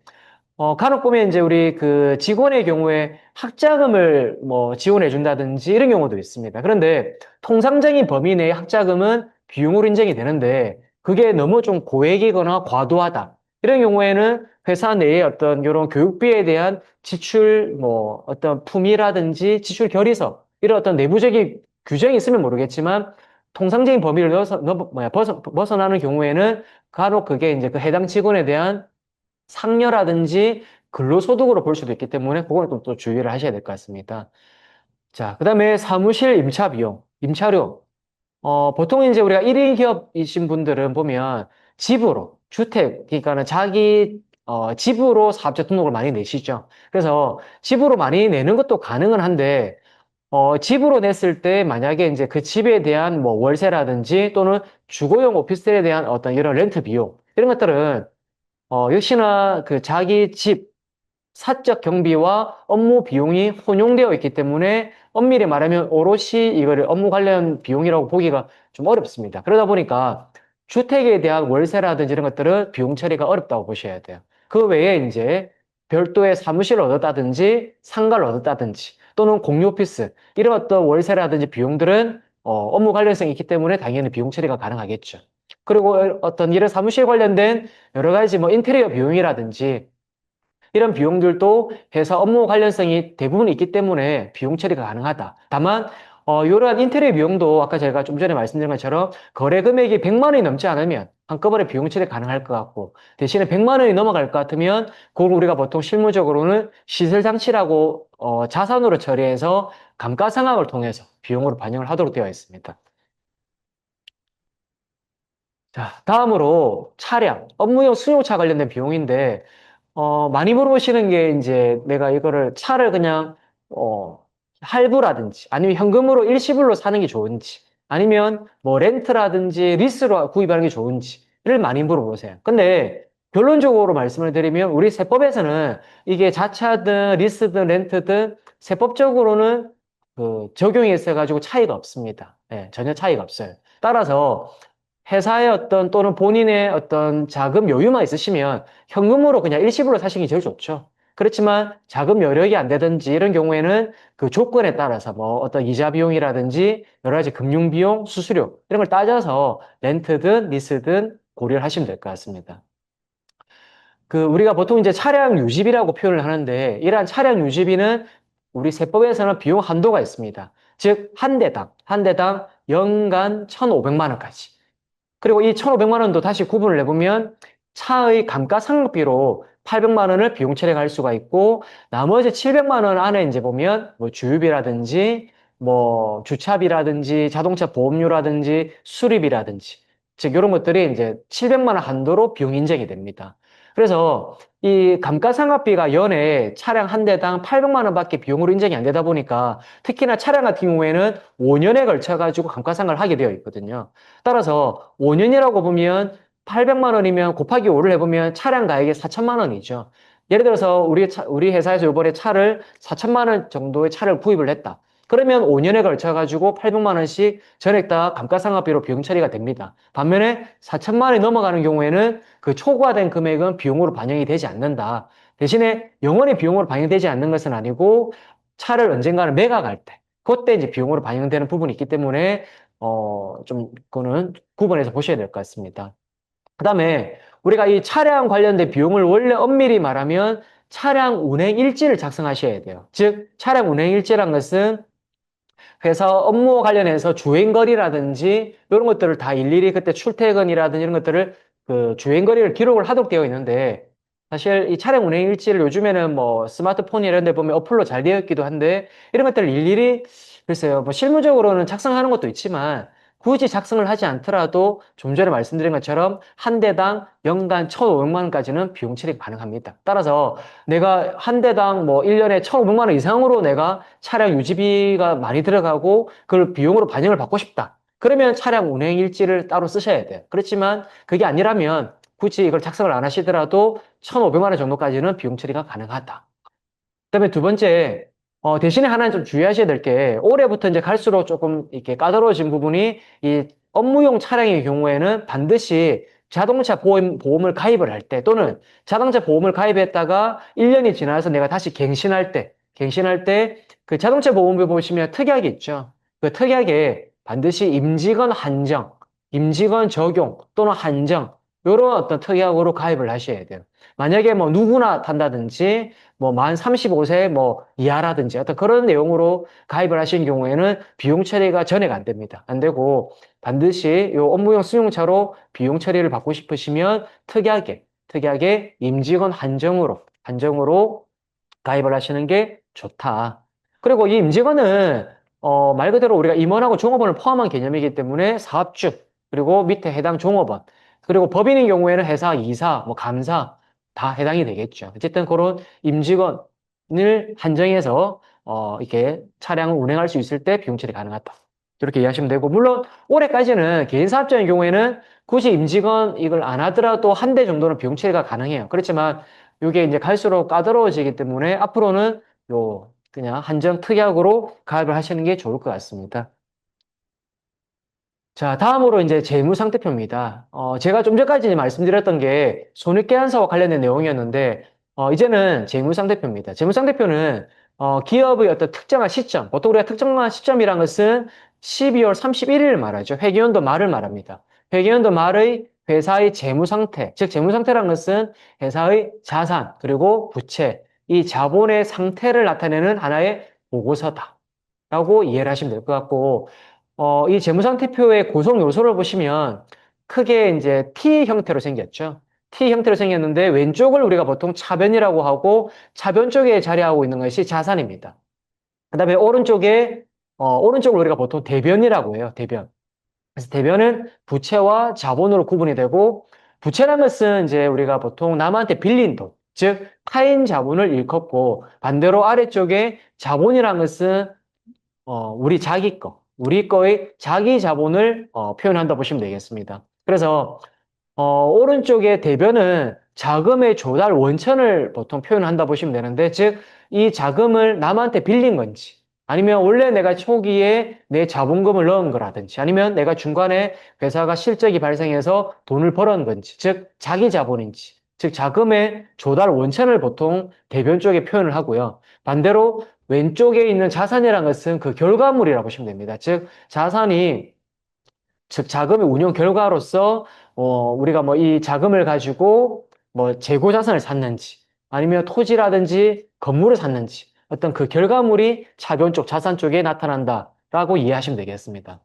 간혹 보면 이제 우리 그 직원의 경우에 학자금을 뭐 지원해 준다든지 이런 경우도 있습니다. 그런데 통상적인 범위 내의 학자금은 비용으로 인정이 되는데 그게 너무 좀 고액이거나 과도하다. 이런 경우에는 회사 내에 어떤 이런 교육비에 대한 지출 뭐 어떤 품위라든지 지출 결의서 이런 어떤 내부적인 규정이 있으면 모르겠지만 통상적인 범위를 벗어나는 경우에는 간혹 그게 이제 그 해당 직원에 대한 상여라든지 근로소득으로 볼 수도 있기 때문에 그거는 또 주의를 하셔야 될 것 같습니다. 자, 그 다음에 사무실 임차 비용, 임차료. 보통 이제 우리가 1인 기업이신 분들은 보면 집으로, 주택, 그러니까는 자기, 집으로 사업자 등록을 많이 내시죠. 그래서 집으로 많이 내는 것도 가능은 한데, 집으로 냈을 때 만약에 이제 그 집에 대한 뭐 월세라든지 또는 주거용 오피스텔에 대한 어떤 이런 렌트 비용, 이런 것들은 역시나 그 자기 집 사적 경비와 업무 비용이 혼용되어 있기 때문에 엄밀히 말하면 오롯이 이거를 업무 관련 비용이라고 보기가 좀 어렵습니다. 그러다 보니까 주택에 대한 월세라든지 이런 것들은 비용 처리가 어렵다고 보셔야 돼요. 그 외에 이제 별도의 사무실을 얻었다든지 상가를 얻었다든지 또는 공유 오피스 이런 어떤 월세라든지 비용들은 업무 관련성이 있기 때문에 당연히 비용 처리가 가능하겠죠. 그리고 어떤 이런 사무실 관련된 여러 가지 뭐 인테리어 비용이라든지 이런 비용들도 회사 업무 관련성이 대부분 있기 때문에 비용 처리가 가능하다. 다만 이러한 인테리어 비용도 아까 제가 좀 전에 말씀드린 것처럼 거래 금액이 100만 원이 넘지 않으면 한꺼번에 비용 처리 가능할 것 같고 대신에 100만 원이 넘어갈 것 같으면 그걸 우리가 보통 실무적으로는 시설 장치라고 자산으로 처리해서 감가상각을 통해서 비용으로 반영을 하도록 되어 있습니다. 자, 다음으로 차량, 업무용 승용차 관련된 비용인데 많이 물어보시는 게 이제 내가 이거를 차를 그냥, 할부라든지 아니면 현금으로 일시불로 사는 게 좋은지 아니면 뭐 렌트라든지 리스로 구입하는 게 좋은지를 많이 물어보세요. 근데 결론적으로 말씀을 드리면 우리 세법에서는 이게 자차든 리스든 렌트든 세법적으로는 그 적용이 있어가지고 차이가 없습니다. 예, 전혀 차이가 없어요. 따라서 회사의 어떤 또는 본인의 어떤 자금 여유만 있으시면 현금으로 그냥 일시불로 사시는 게 제일 좋죠. 그렇지만 자금 여력이 안 되든지 이런 경우에는 그 조건에 따라서 뭐 어떤 이자 비용이라든지 여러 가지 금융 비용, 수수료 이런 걸 따져서 렌트든 리스든 고려를 하시면 될 것 같습니다. 그 우리가 보통 이제 차량 유지비라고 표현을 하는데 이러한 차량 유지비는 우리 세법에서는 비용 한도가 있습니다. 즉 한 대당 연간 1,500만 원까지. 그리고 이 1,500만 원도 다시 구분을 해보면 차의 감가상각비로 800만 원을 비용 처리할 수가 있고 나머지 700만 원 안에 이제 보면 뭐 주유비라든지 뭐 주차비라든지 자동차 보험료라든지 수리비라든지 즉 이런 것들이 이제 700만 원 한도로 비용 인정이 됩니다. 그래서 이 감가상각비가 연에 차량 한 대당 800만 원밖에 비용으로 인정이 안 되다 보니까 특히나 차량 같은 경우에는 5년에 걸쳐 가지고 감가상각을 하게 되어 있거든요. 따라서 5년이라고 보면 800만 원이면 곱하기 5를 해보면 차량 가액이 4천만 원이죠. 예를 들어서 우리 회사에서 이번에 차를 4천만 원 정도의 차를 구입을 했다. 그러면 5년에 걸쳐가지고 800만 원씩 전액 다 감가상각비로 비용 처리가 됩니다. 반면에 4천만 원이 넘어가는 경우에는 그 초과된 금액은 비용으로 반영이 되지 않는다. 대신에 영원히 비용으로 반영되지 않는 것은 아니고 차를 언젠가는 매각할 때 그때 이제 비용으로 반영되는 부분이 있기 때문에 좀 그거는 구분해서 보셔야 될 것 같습니다. 그 다음에 우리가 이 차량 관련된 비용을 원래 엄밀히 말하면 차량 운행 일지를 작성하셔야 돼요. 즉 차량 운행 일지란 것은 회사 업무와 관련해서 주행거리라든지 이런 것들을 다 일일이 그때 출퇴근이라든지 이런 것들을 그 주행거리를 기록을 하도록 되어 있는데, 사실 이 차량 운행 일지를 요즘에는 뭐 스마트폰 이런 데 보면 어플로 잘 되어 있기도 한데, 이런 것들을 일일이, 글쎄요, 뭐 실무적으로는 작성하는 것도 있지만, 굳이 작성을 하지 않더라도 좀 전에 말씀드린 것처럼 한 대당 연간 1,500만 원까지는 비용 처리가 가능합니다. 따라서 내가 한 대당 뭐 1년에 1,500만 원 이상으로 내가 차량 유지비가 많이 들어가고 그걸 비용으로 반영을 받고 싶다. 그러면 차량 운행 일지를 따로 쓰셔야 돼요. 그렇지만 그게 아니라면 굳이 이걸 작성을 안 하시더라도 1,500만 원 정도까지는 비용 처리가 가능하다. 그다음에 두 번째, 대신에 하나 좀 주의하셔야 될 게, 올해부터 이제 갈수록 조금 이렇게 까다로워진 부분이, 이 업무용 차량의 경우에는 반드시 자동차 보험을 가입을 할 때, 또는 자동차 보험을 가입했다가 1년이 지나서 내가 다시 갱신할 때, 그 자동차 보험을 보시면 특약이 있죠. 그 특약에 반드시 임직원 한정, 임직원 적용 또는 한정, 이런 어떤 특약으로 가입을 하셔야 돼요. 만약에 뭐 누구나 탄다든지, 뭐 만 35세 뭐 이하라든지 어떤 그런 내용으로 가입을 하신 경우에는 비용 처리가 전액 안 됩니다. 안 되고 반드시 이 업무용 승용차로 비용 처리를 받고 싶으시면 특이하게 임직원 한정으로 가입을 하시는 게 좋다. 그리고 이 임직원은 말 그대로 우리가 임원하고 종업원을 포함한 개념이기 때문에 사업주, 그리고 밑에 해당 종업원, 그리고 법인인 경우에는 회사 이사, 뭐 감사 다 해당이 되겠죠. 어쨌든 그런 임직원을 한정해서 이렇게 차량을 운행할 수 있을 때 비용 처리 가능하다. 이렇게 이해하시면 되고, 물론 올해까지는 개인 사업자인 경우에는 굳이 임직원 이걸 안 하더라도 한 대 정도는 비용 처리가 가능해요. 그렇지만 이게 이제 갈수록 까다로워지기 때문에 앞으로는 요 그냥 한정 특약으로 가입을 하시는 게 좋을 것 같습니다. 자, 다음으로 이제 재무상태표입니다. 제가 좀 전까지 말씀드렸던 게 손익계산서와 관련된 내용이었는데, 이제는 재무상태표입니다. 재무상태표는, 기업의 어떤 특정한 시점, 보통 우리가 특정한 시점이란 것은 12월 31일을 말하죠. 회계연도 말을 말합니다. 회계연도 말의 회사의 재무상태, 즉 재무상태란 것은 회사의 자산, 그리고 부채, 이 자본의 상태를 나타내는 하나의 보고서다. 라고 이해를 하시면 될 것 같고, 이 재무상태표의 구성 요소를 보시면 크게 이제 T 형태로 생겼죠. T 형태로 생겼는데 왼쪽을 우리가 보통 차변이라고 하고 차변 쪽에 자리하고 있는 것이 자산입니다. 그다음에 오른쪽을 우리가 보통 대변이라고 해요. 대변. 그래서 대변은 부채와 자본으로 구분이 되고 부채라는 것은 이제 우리가 보통 남한테 빌린 돈, 즉 타인 자본을 일컫고 반대로 아래쪽에 자본이라는 것은 우리 거의 자기 자본을 표현한다 보시면 되겠습니다. 그래서 오른쪽에 대변은 자금의 조달 원천을 보통 표현한다 보시면 되는데, 즉, 이 자금을 남한테 빌린 건지, 아니면 원래 내가 초기에 내 자본금을 넣은 거라든지, 아니면 내가 중간에 회사가 실적이 발생해서 돈을 벌은 건지, 즉, 자기 자본인지, 즉, 자금의 조달 원천을 보통 대변 쪽에 표현을 하고요. 반대로 왼쪽에 있는 자산이라는 것은 그 결과물이라고 보시면 됩니다. 즉 자금의 운용 결과로서 우리가 뭐 이 자금을 가지고 뭐 재고 자산을 샀는지 아니면 토지라든지 건물을 샀는지 어떤 그 결과물이 차변 쪽 자산 쪽에 나타난다라고 이해하시면 되겠습니다.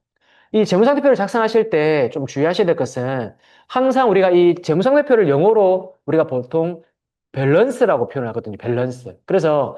이 재무상태표를 작성하실 때 좀 주의하셔야 될 것은 항상 우리가 이 재무상태표를 영어로 우리가 보통 밸런스라고 표현하거든요. 밸런스. 그래서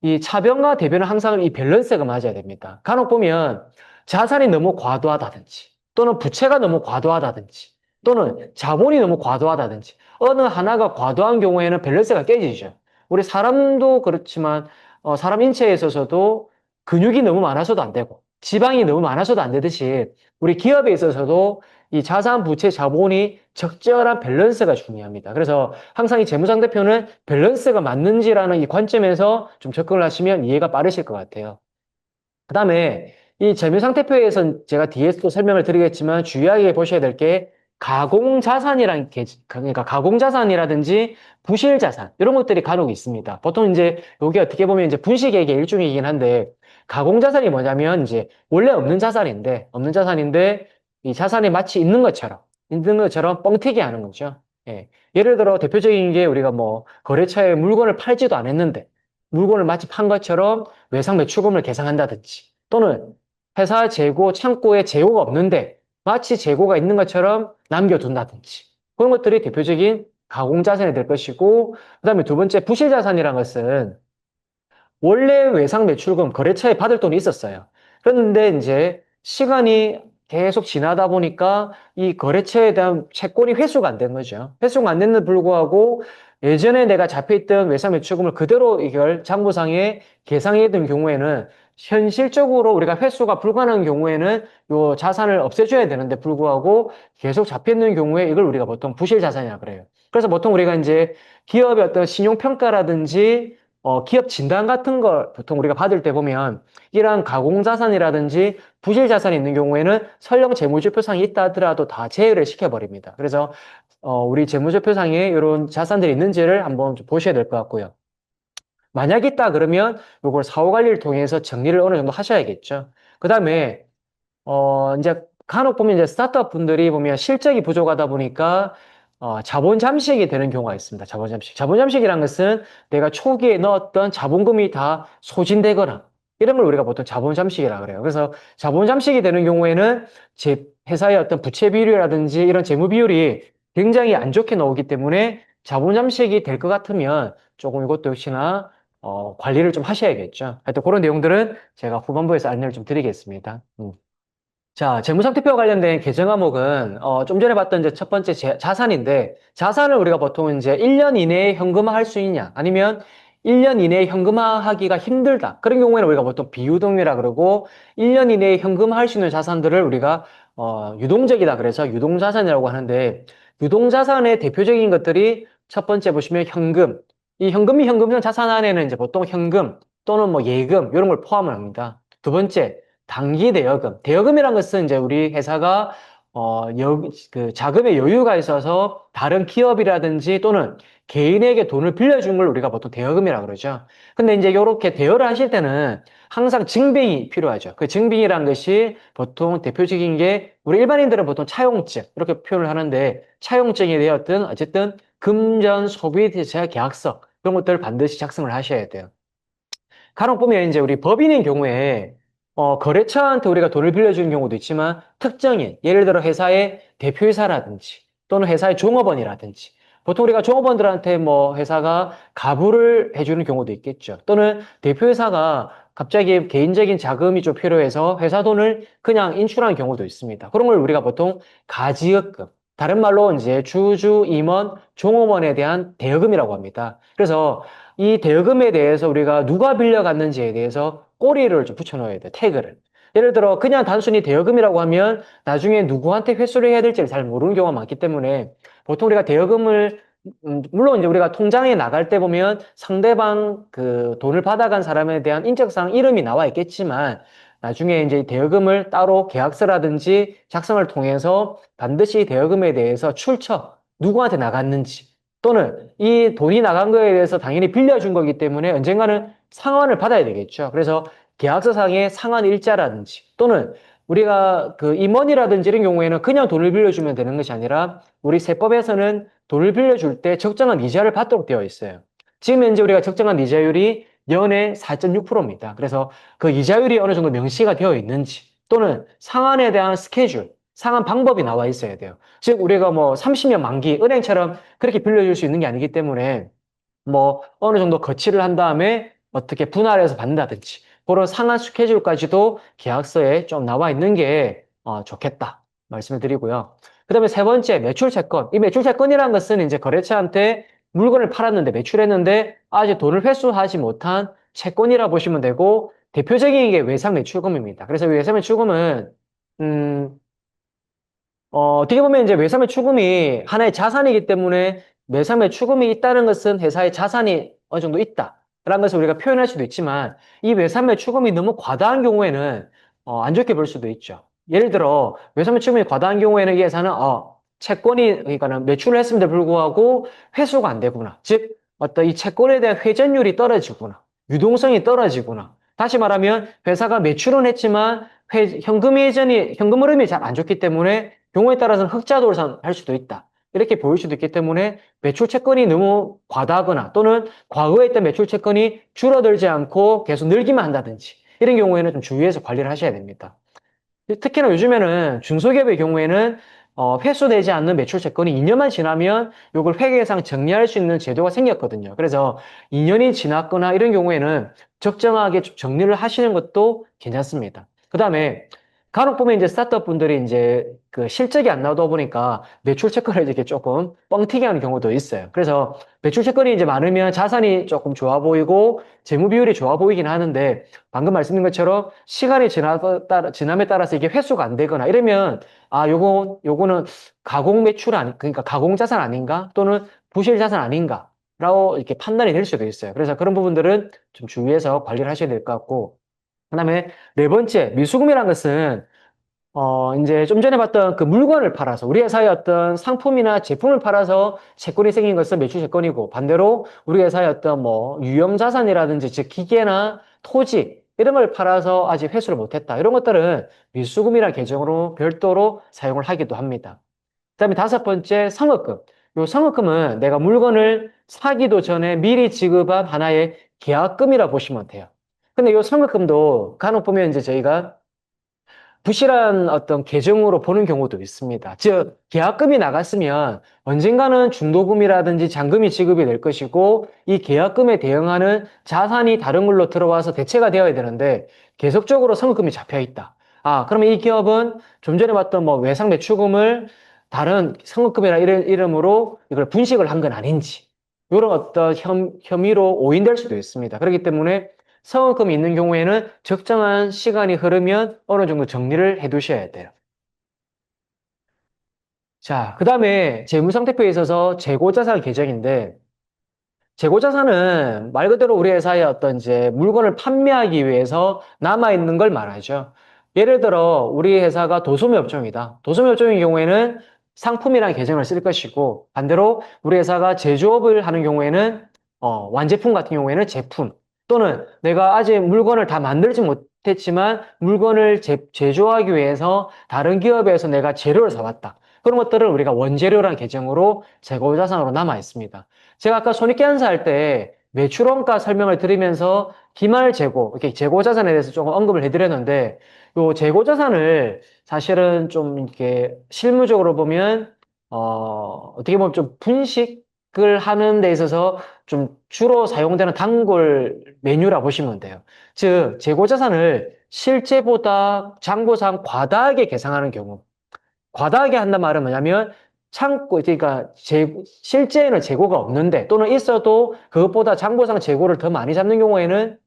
이 차변과 대변은 항상 이 밸런스가 맞아야 됩니다. 간혹 보면 자산이 너무 과도하다든지 또는 부채가 너무 과도하다든지 또는 자본이 너무 과도하다든지 어느 하나가 과도한 경우에는 밸런스가 깨지죠. 우리 사람도 그렇지만 사람 인체에 있어서도 근육이 너무 많아서도 안 되고 지방이 너무 많아서도 안 되듯이 우리 기업에 있어서도 이 자산, 부채, 자본이 적절한 밸런스가 중요합니다. 그래서 항상 이 재무상태표는 밸런스가 맞는지라는 이 관점에서 좀 접근을 하시면 이해가 빠르실 것 같아요. 그 다음에 이 재무상태표에서 제가 뒤에서 또 설명을 드리겠지만 주의하게 보셔야 될 게 가공자산이란 그러니까 가공자산이라든지 부실자산 이런 것들이 간혹 있습니다. 보통 이제 여기 어떻게 보면 이제 분식회계 일종이긴 한데 가공자산이 뭐냐면 이제 원래 없는 자산인데 이 자산이 마치 있는 것처럼 뻥튀기 하는 거죠. 예. 예를 들어 대표적인 게 우리가 뭐 거래처에 물건을 팔지도 않았는데 물건을 마치 판 것처럼 외상 매출금을 계상한다든지 또는 회사 재고 창고에 재고가 없는데 마치 재고가 있는 것처럼 남겨둔다든지 그런 것들이 대표적인 가공자산이 될 것이고, 그다음에 두 번째 부실자산이라는 것은 원래 외상 매출금 거래처에 받을 돈이 있었어요. 그런데 이제 시간이 계속 지나다 보니까 이 거래처에 대한 채권이 회수가 안 된 거죠. 회수가 안 됐는데 불구하고 예전에 내가 잡혀있던 외상 매출금을 그대로 이걸 장부상에 계상해 둔 경우에는 현실적으로 우리가 회수가 불가능한 경우에는 요 자산을 없애줘야 되는데 불구하고 계속 잡혀있는 경우에 이걸 우리가 보통 부실자산이라고 그래요. 그래서 보통 우리가 이제 기업의 어떤 신용평가라든지 기업 진단 같은 걸 보통 우리가 받을 때 보면 이러한 가공자산이라든지 부실자산이 있는 경우에는 설령 재무제표상이 있다 하더라도 다 제외를 시켜버립니다. 그래서 우리 재무제표상에 이런 자산들이 있는지를 한번 좀 보셔야 될 것 같고요. 만약 있다 그러면 이걸 사후관리를 통해서 정리를 어느 정도 하셔야겠죠. 그 다음에 이제 간혹 보면 이제 스타트업 분들이 보면 실적이 부족하다 보니까 자본 잠식이 되는 경우가 있습니다. 자본 잠식. 자본 잠식이라는 것은 내가 초기에 넣었던 자본금이 다 소진되거나 이런 걸 우리가 보통 자본 잠식이라고 그래요. 그래서 자본 잠식이 되는 경우에는 제 회사의 어떤 부채 비율이라든지 이런 재무 비율이 굉장히 안 좋게 나오기 때문에 자본 잠식이 될 것 같으면 조금 이것도 역시나 관리를 좀 하셔야겠죠. 하여튼 그런 내용들은 제가 후반부에서 안내를 좀 드리겠습니다. 자, 재무상태표와 관련된 개정 항목은 좀 전에 봤던 이제 첫 번째 자산인데 자산을 우리가 보통 이제 1년 이내에 현금화할 수 있냐 아니면 1년 이내에 현금화하기가 힘들다. 그런 경우에는 우리가 보통 비유동이라 그러고 1년 이내에 현금화할 수 있는 자산들을 우리가 유동적이다 그래서 유동자산이라고 하는데 유동자산의 대표적인 것들이 첫 번째 보시면 현금. 이 현금이 현금성 자산 안에는 이제 보통 현금 또는 뭐 예금 이런 걸 포함을 합니다. 두 번째 단기 대여금. 대여금이란 것은 이제 우리 회사가 그 자금의 여유가 있어서 다른 기업이라든지 또는 개인에게 돈을 빌려준 걸 우리가 보통 대여금이라고 그러죠. 근데 이제 이렇게 대여를 하실 때는 항상 증빙이 필요하죠. 그 증빙이라는 것이 보통 대표적인 게 우리 일반인들은 보통 차용증 이렇게 표현을 하는데 차용증이 되었든 어쨌든 금전 소비 대체 계약서 그런 것들을 반드시 작성을 하셔야 돼요. 간혹 보면 이제 우리 법인인 경우에 거래처한테 우리가 돈을 빌려주는 경우도 있지만 특정인, 예를 들어 회사의 대표이사라든지 또는 회사의 종업원이라든지 보통 우리가 종업원들한테 뭐 회사가 가부를 해주는 경우도 있겠죠. 또는 대표이사가 갑자기 개인적인 자금이 좀 필요해서 회사 돈을 그냥 인출하는 경우도 있습니다. 그런 걸 우리가 보통 가지역금, 다른 말로 이제 주주, 임원, 종업원에 대한 대여금이라고 합니다. 그래서 이 대여금에 대해서 우리가 누가 빌려갔는지에 대해서 꼬리를 좀 붙여넣어야 돼요. 태그를. 예를 들어 그냥 단순히 대여금이라고 하면 나중에 누구한테 회수를 해야 될지를 잘 모르는 경우가 많기 때문에 보통 우리가 대여금을 물론 이제 우리가 통장에 나갈 때 보면 상대방 그 돈을 받아간 사람에 대한 인적사항 이름이 나와 있겠지만 나중에 이제 대여금을 따로 계약서라든지 작성을 통해서 반드시 대여금에 대해서 출처, 누구한테 나갔는지 또는 이 돈이 나간 거에 대해서 당연히 빌려준 거기 때문에 언젠가는 상환을 받아야 되겠죠. 그래서 계약서상의 상환 일자라든지 또는 우리가 그 임원이라든지 이런 경우에는 그냥 돈을 빌려주면 되는 것이 아니라 우리 세법에서는 돈을 빌려줄 때 적정한 이자를 받도록 되어 있어요. 지금 현재 우리가 적정한 이자율이 연에 4.6%입니다. 그래서 그 이자율이 어느 정도 명시가 되어 있는지 또는 상환에 대한 스케줄, 상환 방법이 나와 있어야 돼요. 즉 우리가 뭐 30년 만기 은행처럼 그렇게 빌려줄 수 있는 게 아니기 때문에 뭐 어느 정도 거치를 한 다음에 어떻게 분할해서 받는다든지 그런 상한 스케줄까지도 계약서에 좀 나와 있는 게 좋겠다 말씀을 드리고요. 그 다음에 세 번째 매출 채권. 이 매출 채권이라는 것은 이제 거래처한테 물건을 팔았는데 매출했는데 아직 돈을 회수하지 못한 채권이라 보시면 되고 대표적인 게 외상 매출금입니다. 그래서 이 외상 매출금은 음, 어떻게 보면 이제 외삼의 추금이 하나의 자산이기 때문에 외삼의 추금이 있다는 것은 회사의 자산이 어느 정도 있다라는 것을 우리가 표현할 수도 있지만 이 외삼의 추금이 너무 과다한 경우에는 안 좋게 볼 수도 있죠. 예를 들어 외삼의 추금이 과다한 경우에는 이 회사는 채권이 그러니까는 매출을 했음에도 불구하고 회수가 안 되구나. 즉 어떤 이 채권에 대한 회전율이 떨어지구나. 유동성이 떨어지구나. 다시 말하면 회사가 매출은 했지만 현금 흐름이 잘 안 좋기 때문에 경우에 따라서는 흑자 돌산할 수도 있다. 이렇게 보일 수도 있기 때문에 매출 채권이 너무 과다하거나 또는 과거에 있던 매출 채권이 줄어들지 않고 계속 늘기만 한다든지 이런 경우에는 좀 주의해서 관리를 하셔야 됩니다. 특히나 요즘에는 중소기업의 경우에는 회수되지 않는 매출 채권이 2년만 지나면 이걸 회계상 정리할 수 있는 제도가 생겼거든요. 그래서 2년이 지났거나 이런 경우에는 적정하게 좀 정리를 하시는 것도 괜찮습니다. 그 다음에 간혹 보면 이제 스타트업 분들이 이제 그 실적이 안 나오다 보니까 매출 채권을 이렇게 조금 뻥튀기 하는 경우도 있어요. 그래서 매출 채권이 이제 많으면 자산이 조금 좋아 보이고 재무 비율이 좋아 보이긴 하는데 방금 말씀드린 것처럼 시간이 지남에 따라서 이게 회수가 안 되거나 이러면 요거는 가공 매출 그러니까 가공 자산 아닌가? 또는 부실 자산 아닌가? 라고 이렇게 판단이 될 수도 있어요. 그래서 그런 부분들은 좀 주의해서 관리를 하셔야 될 것 같고. 그다음에 네 번째, 미수금이란 것은 이제 좀 전에 봤던 그 물건을 팔아서 우리 회사의 어떤 상품이나 제품을 팔아서 채권이 생긴 것은 매출 채권이고 반대로 우리 회사의 어떤 뭐 유형 자산이라든지 즉 기계나 토지 이런 걸 팔아서 아직 회수를 못했다. 이런 것들은 미수금이라는 계정으로 별도로 사용을 하기도 합니다. 그다음에 다섯 번째, 성업금. 요 성업금은 내가 물건을 사기도 전에 미리 지급한 하나의 계약금이라 보시면 돼요. 근데 요 성업금도 간혹 보면 이제 저희가 부실한 어떤 계정으로 보는 경우도 있습니다. 즉, 계약금이 나갔으면 언젠가는 중도금이라든지 잔금이 지급이 될 것이고 이 계약금에 대응하는 자산이 다른 걸로 들어와서 대체가 되어야 되는데 계속적으로 성금이 잡혀 있다. 그러면 이 기업은 좀 전에 봤던 뭐 외상 매출금을 다른 성급금이나 이런 이름으로 이걸 분식을 한 건 아닌지 이런 어떤 혐의로 오인될 수도 있습니다. 그렇기 때문에 성업금이 있는 경우에는 적정한 시간이 흐르면 어느 정도 정리를 해 두셔야 돼요. 자, 그 다음에 재무상태표에 있어서 재고자산 계정인데, 재고자산은 말 그대로 우리 회사의 어떤 이제 물건을 판매하기 위해서 남아있는 걸 말하죠. 예를 들어, 우리 회사가 도소매 업종이다. 도소매 업종인 경우에는 상품이라는 계정을 쓸 것이고, 반대로 우리 회사가 제조업을 하는 경우에는, 완제품 같은 경우에는 제품, 또는 내가 아직 물건을 다 만들지 못했지만, 물건을 제조하기 위해서 다른 기업에서 내가 재료를 사왔다. 그런 것들을 우리가 원재료라는 계정으로 재고자산으로 남아 있습니다. 제가 아까 손익계산서 할 때 매출원가 설명을 드리면서 기말 재고, 이렇게 재고 자산에 대해서 조금 언급을 해드렸는데, 요 재고 자산을 사실은 좀 이렇게 실무적으로 보면, 어떻게 보면 좀 분식을 하는 데 있어서 좀 주로 사용되는 단골 메뉴라 보시면 돼요. 즉, 재고 자산을 실제보다 장부상 과다하게 계상하는 경우, 과다하게 한단 말은 뭐냐면 창고 그러니까 실제에는 재고가 없는데 또는 있어도 그것보다 장부상 재고를 더 많이 잡는 경우에는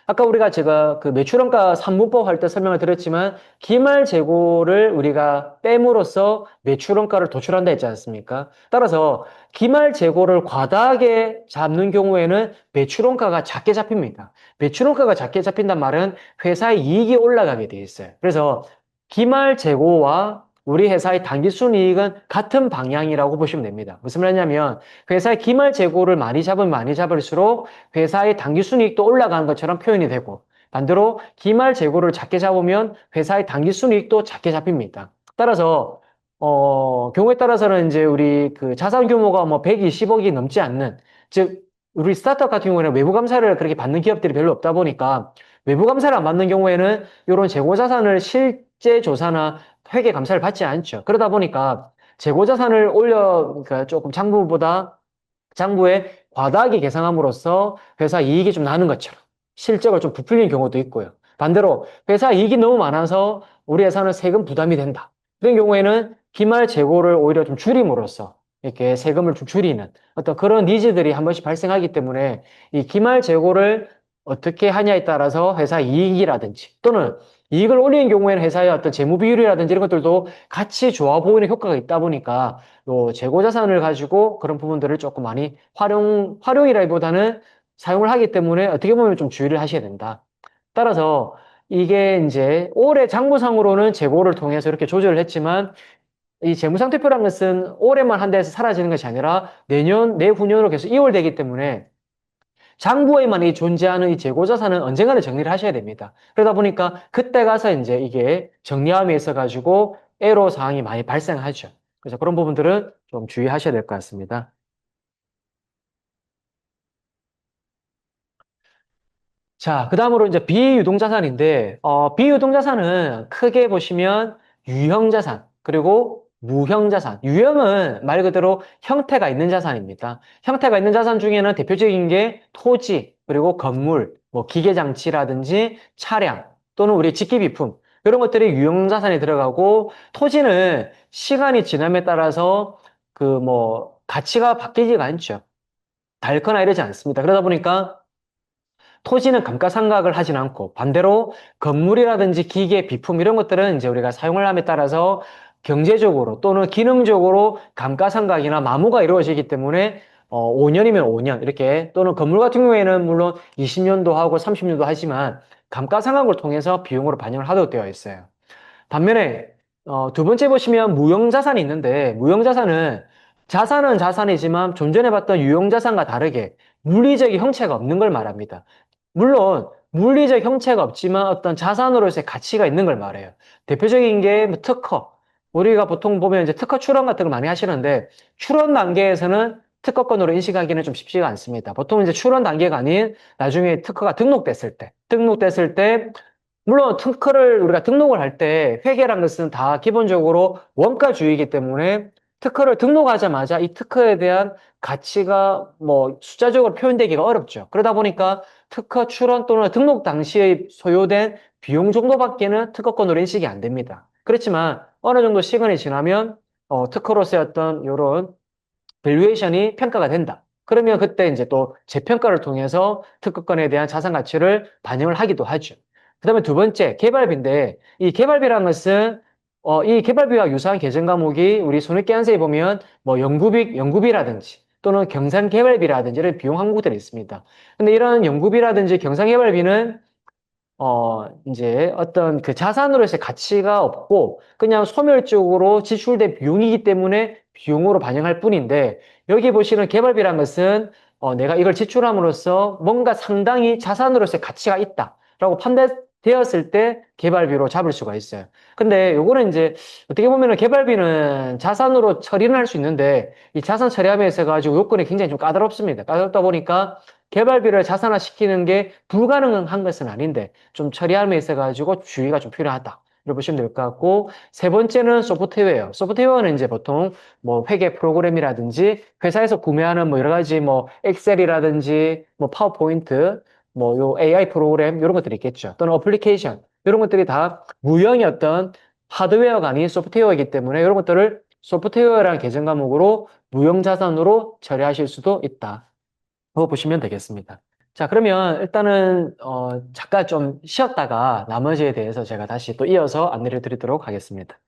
아까 제가 그 매출원가 3문법 할 때 설명을 드렸지만 기말 재고를 우리가 뺨으로써 매출원가를 도출한다 했지 않습니까? 따라서 기말 재고를 과다하게 잡는 경우에는 매출원가가 작게 잡힙니다. 매출원가가 작게 잡힌단 말은 회사의 이익이 올라가게 돼 있어요. 그래서 기말 재고와 우리 회사의 당기순이익은 같은 방향이라고 보시면 됩니다. 무슨 말이냐면 회사의 기말 재고를 많이 잡으면 많이 잡을수록 회사의 당기순이익도 올라가는 것처럼 표현이 되고 반대로 기말 재고를 작게 잡으면 회사의 당기순이익도 작게 잡힙니다. 따라서 경우에 따라서는 이제 우리 그 자산 규모가 뭐 120억이 넘지 않는 즉 우리 스타트업 같은 경우에는 외부 감사를 그렇게 받는 기업들이 별로 없다 보니까 외부 감사를 안 받는 경우에는 이런 재고 자산을 실제 조사나 회계 감사를 받지 않죠. 그러다 보니까 재고 자산을 그러니까 조금 장부에 과다하게 계상함으로써 회사 이익이 좀 나는 것처럼 실적을 좀 부풀리는 경우도 있고요. 반대로 회사 이익이 너무 많아서 우리 회사는 세금 부담이 된다. 그런 경우에는 기말 재고를 오히려 좀 줄임으로써 이렇게 세금을 좀 줄이는 어떤 그런 니즈들이 한 번씩 발생하기 때문에 이 기말 재고를 어떻게 하냐에 따라서 회사 이익이라든지 또는 이익을 올리는 경우에는 회사의 어떤 재무 비율이라든지 이런 것들도 같이 좋아 보이는 효과가 있다 보니까 요 재고 자산을 가지고 그런 부분들을 조금 많이 활용이라기보다는 사용을 하기 때문에 어떻게 보면 좀 주의를 하셔야 된다. 따라서 이게 이제 올해 장부상으로는 재고를 통해서 이렇게 조절을 했지만 이 재무상태표라는 것은 올해만 한 달에서 사라지는 것이 아니라 내년, 내후년으로 계속 이월되기 때문에 장부에만 존재하는 이 재고자산은 언젠가는 정리를 하셔야 됩니다. 그러다 보니까 그때 가서 이제 이게 정리함에 있어가지고 애로 사항이 많이 발생하죠. 그래서 그런 부분들은 좀 주의하셔야 될 것 같습니다. 자, 그 다음으로 이제 비유동자산인데, 비유동자산은 크게 보시면 유형자산, 그리고 무형자산. 유형은 말 그대로 형태가 있는 자산입니다. 형태가 있는 자산 중에는 대표적인 게 토지, 그리고 건물, 뭐 기계장치라든지 차량, 또는 우리 직기비품. 이런 것들이 유형자산에 들어가고, 토지는 시간이 지남에 따라서 그 뭐 가치가 바뀌지가 않죠. 닳거나 이러지 않습니다. 그러다 보니까 토지는 감가상각을 하진 않고 반대로 건물이라든지 기계, 비품 이런 것들은 이제 우리가 사용을 함에 따라서 경제적으로 또는 기능적으로 감가상각이나 마모가 이루어지기 때문에 5년이면 5년 이렇게 또는 건물 같은 경우에는 물론 20년도 하고 30년도 하지만 감가상각을 통해서 비용으로 반영을 하도록 되어 있어요. 반면에 두 번째 보시면 무형자산이 있는데 무형자산은 자산은 자산이지만 좀 전에 봤던 유형자산과 다르게 물리적인 형체가 없는 걸 말합니다. 물론 물리적 형체가 없지만 어떤 자산으로서의 가치가 있는 걸 말해요. 대표적인 게뭐 특허. 우리가 보통 보면 이제 특허 출원 같은 걸 많이 하시는데 출원 단계에서는 특허권으로 인식하기는 좀 쉽지가 않습니다. 보통 이제 출원 단계가 아닌 나중에 특허가 등록됐을 때 물론 특허를 우리가 등록을 할 때 회계란 것은 다 기본적으로 원가주의이기 때문에 특허를 등록하자마자 이 특허에 대한 가치가 뭐 숫자적으로 표현되기가 어렵죠. 그러다 보니까 특허 출원 또는 등록 당시에 소요된 비용 정도밖에는 특허권으로 인식이 안 됩니다. 그렇지만 어느 정도 시간이 지나면 특허로서의 어떤 이런 밸류에이션이 평가가 된다. 그러면 그때 이제 또 재평가를 통해서 특허권에 대한 자산 가치를 반영을 하기도 하죠. 그 다음에 두 번째, 개발비인데, 이 개발비라는 것은, 이 개발비와 유사한 계정 과목이 우리 손익계산서에 보면, 뭐, 연구비라든지, 또는 경산개발비라든지 이런 비용 항목들이 있습니다. 근데 이런 연구비라든지 경산개발비는 이제 어떤 그 자산으로서의 가치가 없고 그냥 소멸적으로 지출된 비용이기 때문에 비용으로 반영할 뿐인데 여기 보시는 개발비란 것은 내가 이걸 지출함으로써 뭔가 상당히 자산으로서의 가치가 있다라고 판단되었을 때 개발비로 잡을 수가 있어요. 근데 요거는 이제 어떻게 보면은 개발비는 자산으로 처리는 할 수 있는데 이 자산 처리함에 있어 가지고 요건이 굉장히 좀 까다롭습니다. 까다롭다 보니까 개발비를 자산화시키는 게 불가능한 것은 아닌데 좀 처리함에 있어가지고 주의가 좀 필요하다. 이렇게 보시면 될 것 같고 세 번째는 소프트웨어. 소프트웨어는 이제 보통 뭐 회계 프로그램이라든지 회사에서 구매하는 뭐 여러 가지 뭐 엑셀이라든지 뭐 파워포인트 뭐 요 AI 프로그램 이런 것들이 있겠죠. 또는 어플리케이션 이런 것들이 다 무형의 어떤 하드웨어가 아닌 소프트웨어이기 때문에 이런 것들을 소프트웨어라는 계정 과목으로 무형 자산으로 처리하실 수도 있다. 그거 보시면 되겠습니다. 자, 그러면 일단은 잠깐 좀 쉬었다가 나머지에 대해서 제가 다시 또 이어서 안내를 드리도록 하겠습니다.